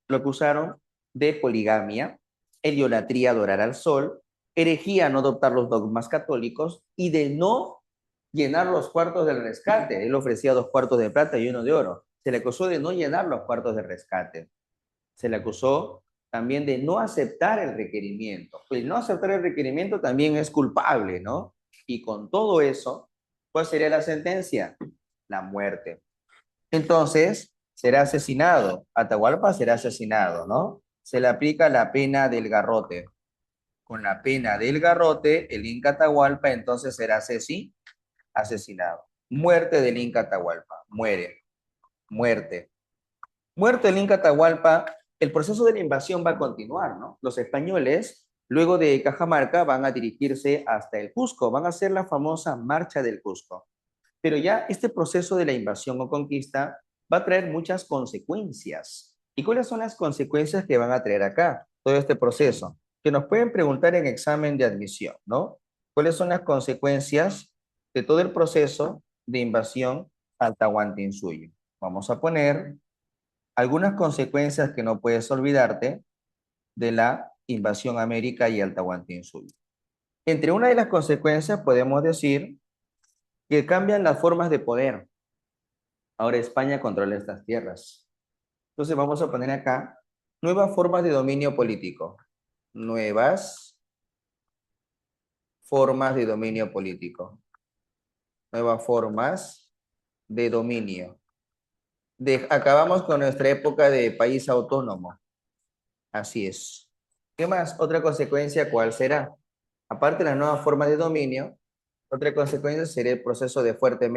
Lo acusaron de poligamia, idolatría, adorar al sol, herejía, no adoptar los dogmas católicos y de no llenar los cuartos del rescate. Él ofrecía 2 cuartos de plata y 1 de oro. Se le acusó de no llenar los cuartos de rescate. Se le acusó también de no aceptar el requerimiento. El no aceptar el requerimiento también es culpable, ¿no? Y con todo eso, ¿cuál sería la sentencia? La muerte. Entonces, será asesinado. Atahualpa será asesinado, ¿no? Se le aplica la pena del garrote. Con la pena del garrote, el Inca Atahualpa entonces será asesinado. Muerte del Inca Atahualpa. Muere. Muerte. Muerto el Inca Atahualpa, el proceso de la invasión va a continuar, ¿no? Los españoles, luego de Cajamarca, van a dirigirse hasta el Cusco, van a hacer la famosa Marcha del Cusco. Pero ya este proceso de la invasión o conquista va a traer muchas consecuencias. ¿Y cuáles son las consecuencias que van a traer acá, todo este proceso? Que nos pueden preguntar en examen de admisión, ¿no? ¿Cuáles son las consecuencias de todo el proceso de invasión al Tahuantinsuyo? Vamos a poner algunas consecuencias que no puedes olvidarte de la invasión a América y al Tahuantinsuyo. Entre una de las consecuencias podemos decir que cambian las formas de poder. Ahora España controla estas tierras. Entonces vamos a poner acá nuevas formas de dominio político. Nuevas formas de dominio político. Nuevas formas de dominio. Acabamos con nuestra época de país autónomo. Así es. ¿Qué más? Otra consecuencia, ¿cuál será? Aparte de las nuevas formas de dominio, otra consecuencia sería el proceso de fuerte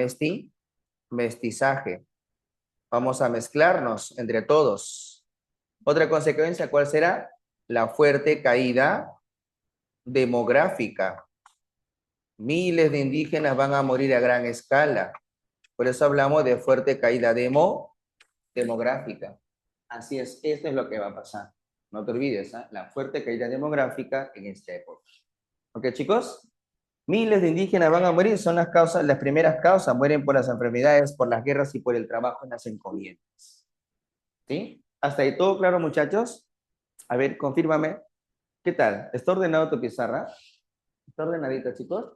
mestizaje. Vamos a mezclarnos entre todos. Otra consecuencia, ¿cuál será? La fuerte caída demográfica. Miles de indígenas van a morir a gran escala. Por eso hablamos de fuerte caída demográfica. Así es, esto es lo que va a pasar. No te olvides, ¿eh? La fuerte caída demográfica en esta época. ¿Ok, chicos? Miles de indígenas van a morir, son las primeras causas, mueren por las enfermedades, por las guerras y por el trabajo en las encomiendas. ¿Sí? ¿Hasta ahí todo claro, muchachos? A ver, confírmame. ¿Qué tal? ¿Está ordenado tu pizarra? ¿Está ordenadita, chicos?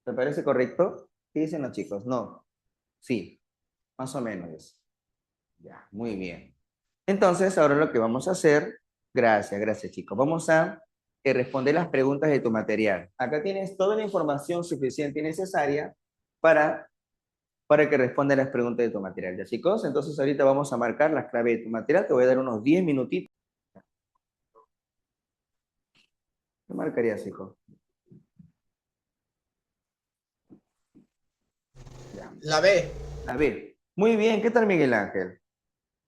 ¿Te parece correcto? ¿Qué dicen los chicos? No. Sí, más o menos. Ya, muy bien. Entonces, ahora lo que vamos a hacer, gracias chicos, vamos a responder las preguntas de tu material. Acá tienes toda la información suficiente y necesaria para, para que respondas las preguntas de tu material. ¿Ya, chicos? Entonces, ahorita vamos a marcar las claves de tu material. Te voy a dar unos 10 minutitos. ¿Qué marcarías, hijo? Ya. La B. La B. Muy bien, ¿qué tal Miguel Ángel?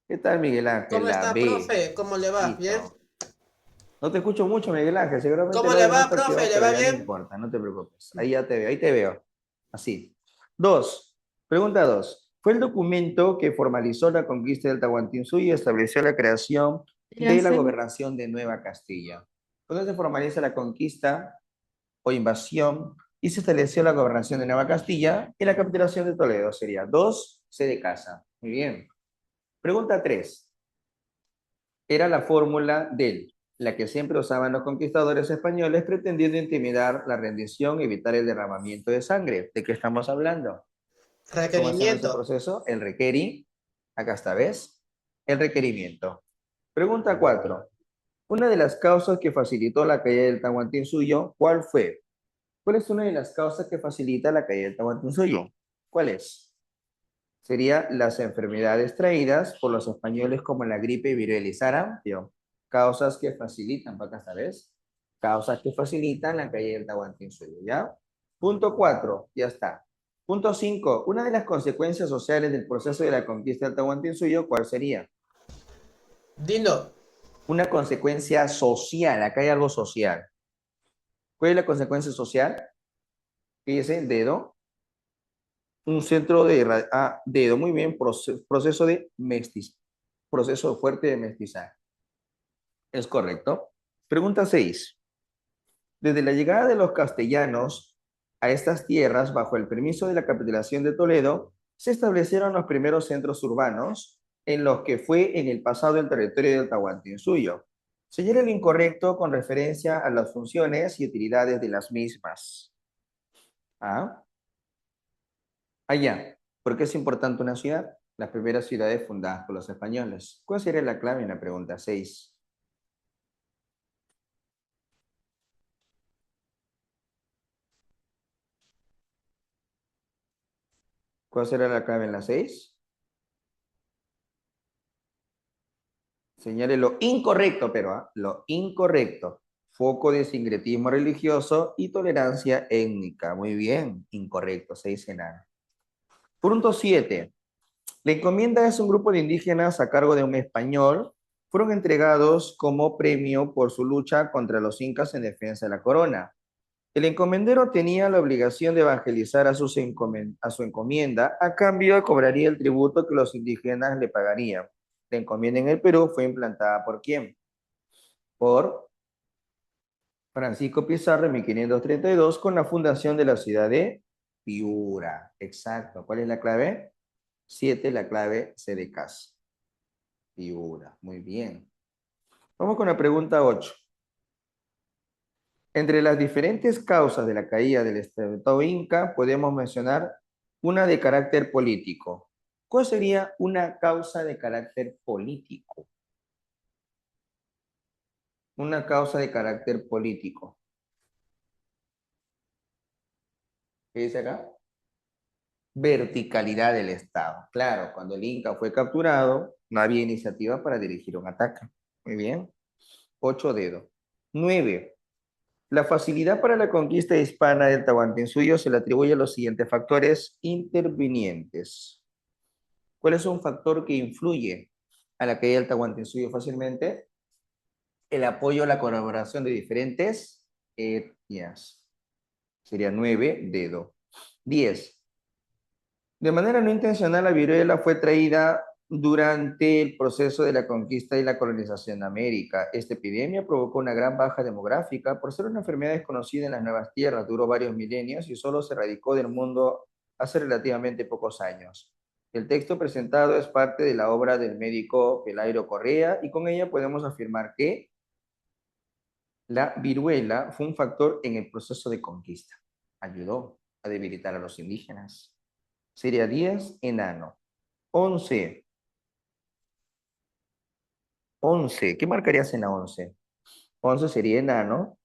¿Qué tal Miguel Ángel? ¿Cómo La está, B. profe? ¿Cómo le va? ¿Bien? Listo. No te escucho mucho, Miguel Ángel. Seguramente ¿Cómo el le audio no va, está profe? activado, ¿Le pero va ya no bien? importa, no te preocupes. Ahí ya te veo, ahí te veo. Así. Dos. Pregunta dos. ¿Fue el documento que formalizó la conquista del Tahuantinsuyo y estableció la creación de la gobernación de Nueva Castilla? ¿Cuándo se formaliza la conquista o invasión y se estableció la gobernación de Nueva Castilla y la capitulación de Toledo? Sería dos, C de casa. Muy bien. Pregunta tres. Era la fórmula del, la que siempre usaban los conquistadores españoles pretendiendo intimidar la rendición y evitar el derramamiento de sangre. ¿De qué estamos hablando? ¿Cómo se llama ese Requerimiento. proceso? El requerí. Acá está, ¿ves? El requerimiento. Pregunta 4. Una de las causas que facilitó la caída del Tahuantinsuyo, ¿cuál fue? ¿Cuál es una de las causas que facilita la caída del Tahuantinsuyo? ¿Cuál es? Sería las enfermedades traídas por los españoles como la gripe, viruela y sarampión. Causas que facilitan, para acá sabes, causas que facilitan la caída del Tahuantinsuyo, ¿ya? Punto 4, ya está. Punto 5, una de las consecuencias sociales del proceso de la conquista del Tahuantinsuyo, ¿cuál sería? Dilo. Una consecuencia social, acá hay algo social. ¿Cuál es la consecuencia social? ¿Qué dice el dedo? Un centro de... dedo, muy bien, proceso de mestizaje, proceso fuerte de mestizaje. ¿Es correcto? Pregunta 6. Desde la llegada de los castellanos a estas tierras, bajo el permiso de la capitulación de Toledo, se establecieron los primeros centros urbanos en los que fue en el pasado el territorio del Tahuantinsuyo. Señala el incorrecto con referencia a las funciones y utilidades de las mismas. ¿Ah? Allá. ¿Por qué es importante una ciudad? Las primeras ciudades fundadas por los españoles. ¿Cuál sería la clave en la pregunta 6? ¿Cuál será la clave en la 6? Señale lo incorrecto, pero lo incorrecto. Foco de sincretismo religioso y tolerancia étnica. Muy bien, incorrecto, 6 enanos. Punto 7. La encomienda es un grupo de indígenas a cargo de un español. Fueron entregados como premio por su lucha contra los incas en defensa de la corona. El encomendero tenía la obligación de evangelizar a su encomienda, a cambio cobraría el tributo que los indígenas le pagarían. La encomienda en el Perú fue implantada ¿por quién? Por Francisco Pizarro en 1532 con la fundación de la ciudad de Piura. Exacto. ¿Cuál es la clave? 7, la clave C de casa. Piura. Muy bien. Vamos con la pregunta 8. Entre las diferentes causas de la caída del Estado Inca, podemos mencionar una de carácter político. ¿Cuál sería una causa de carácter político? Una causa de carácter político. ¿Qué dice acá? Verticalidad del Estado. Claro, cuando el Inca fue capturado, no había iniciativa para dirigir un ataque. Muy bien. 8 dedos. 9. La facilidad para la conquista hispana del Tahuantinsuyo se le atribuye a los siguientes factores intervinientes. ¿Cuál es un factor que influye a la caída del Tahuantinsuyo fácilmente? El apoyo a la colaboración de diferentes etnias. Sería 9 dedo. 10. De manera no intencional, la viruela fue traída durante el proceso de la conquista y la colonización de América. Esta epidemia provocó una gran baja demográfica por ser una enfermedad desconocida en las nuevas tierras. Duró varios milenios y solo se radicó del mundo hace relativamente pocos años. El texto presentado es parte de la obra del médico Pelayo Correa y con ella podemos afirmar que la viruela fue un factor en el proceso de conquista. Ayudó a debilitar a los indígenas. Sería 10 enano. 11. 11. ¿Qué marcarías en la 11? 11 sería enano.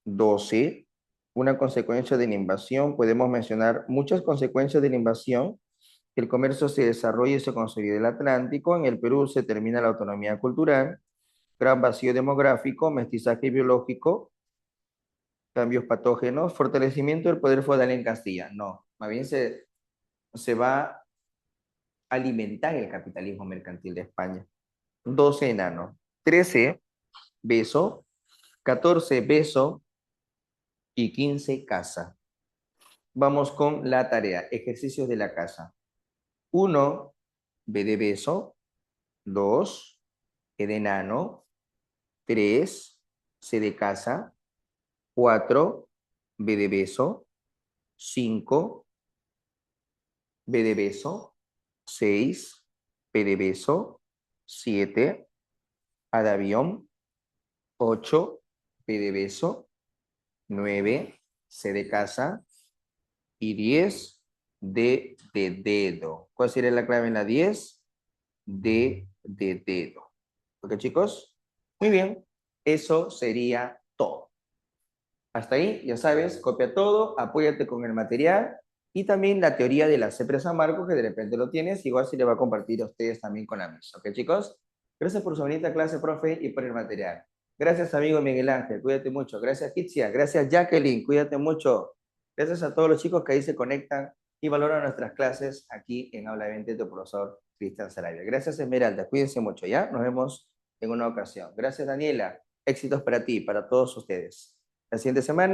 12. Una consecuencia de la invasión. Podemos mencionar muchas consecuencias de la invasión. El comercio se desarrolla y se consolida el Atlántico. En el Perú se termina la autonomía cultural. Gran vacío demográfico, mestizaje biológico, cambios patógenos, fortalecimiento del poder feudal en Castilla. No, más bien se va a alimentar el capitalismo mercantil de España. 12 enano. 13 beso. 14 beso y 15 casa. Vamos con la tarea, ejercicios de la casa. 1, B de beso. 2, E de enano. 3, C de casa. 4, B de beso. 5, B de beso. 6, P de beso. 7, A de avión. 8, P de beso. 9, C de casa. Y 10, D de dedo. ¿Cuál sería la clave en la 10? D de dedo. ¿Ok, chicos? Muy bien. Eso sería todo. Hasta ahí, ya sabes, copia todo, apóyate con el material y también la teoría de la CEPRE San Marcos, que de repente lo tienes, igual si le va a compartir a ustedes también con la mesa. ¿Ok, chicos? Gracias por su bonita clase, profe, y por el material. Gracias, amigo Miguel Ángel, cuídate mucho. Gracias, Kitsia. Gracias, Jacqueline, cuídate mucho. Gracias a todos los chicos que ahí se conectan y valoran nuestras clases aquí en Aula 20 de tu profesor Cristian Sarabia. Gracias, Esmeralda. Cuídense mucho, ¿ya? Nos vemos en una ocasión. Gracias, Daniela. Éxitos para ti, para todos ustedes. La siguiente semana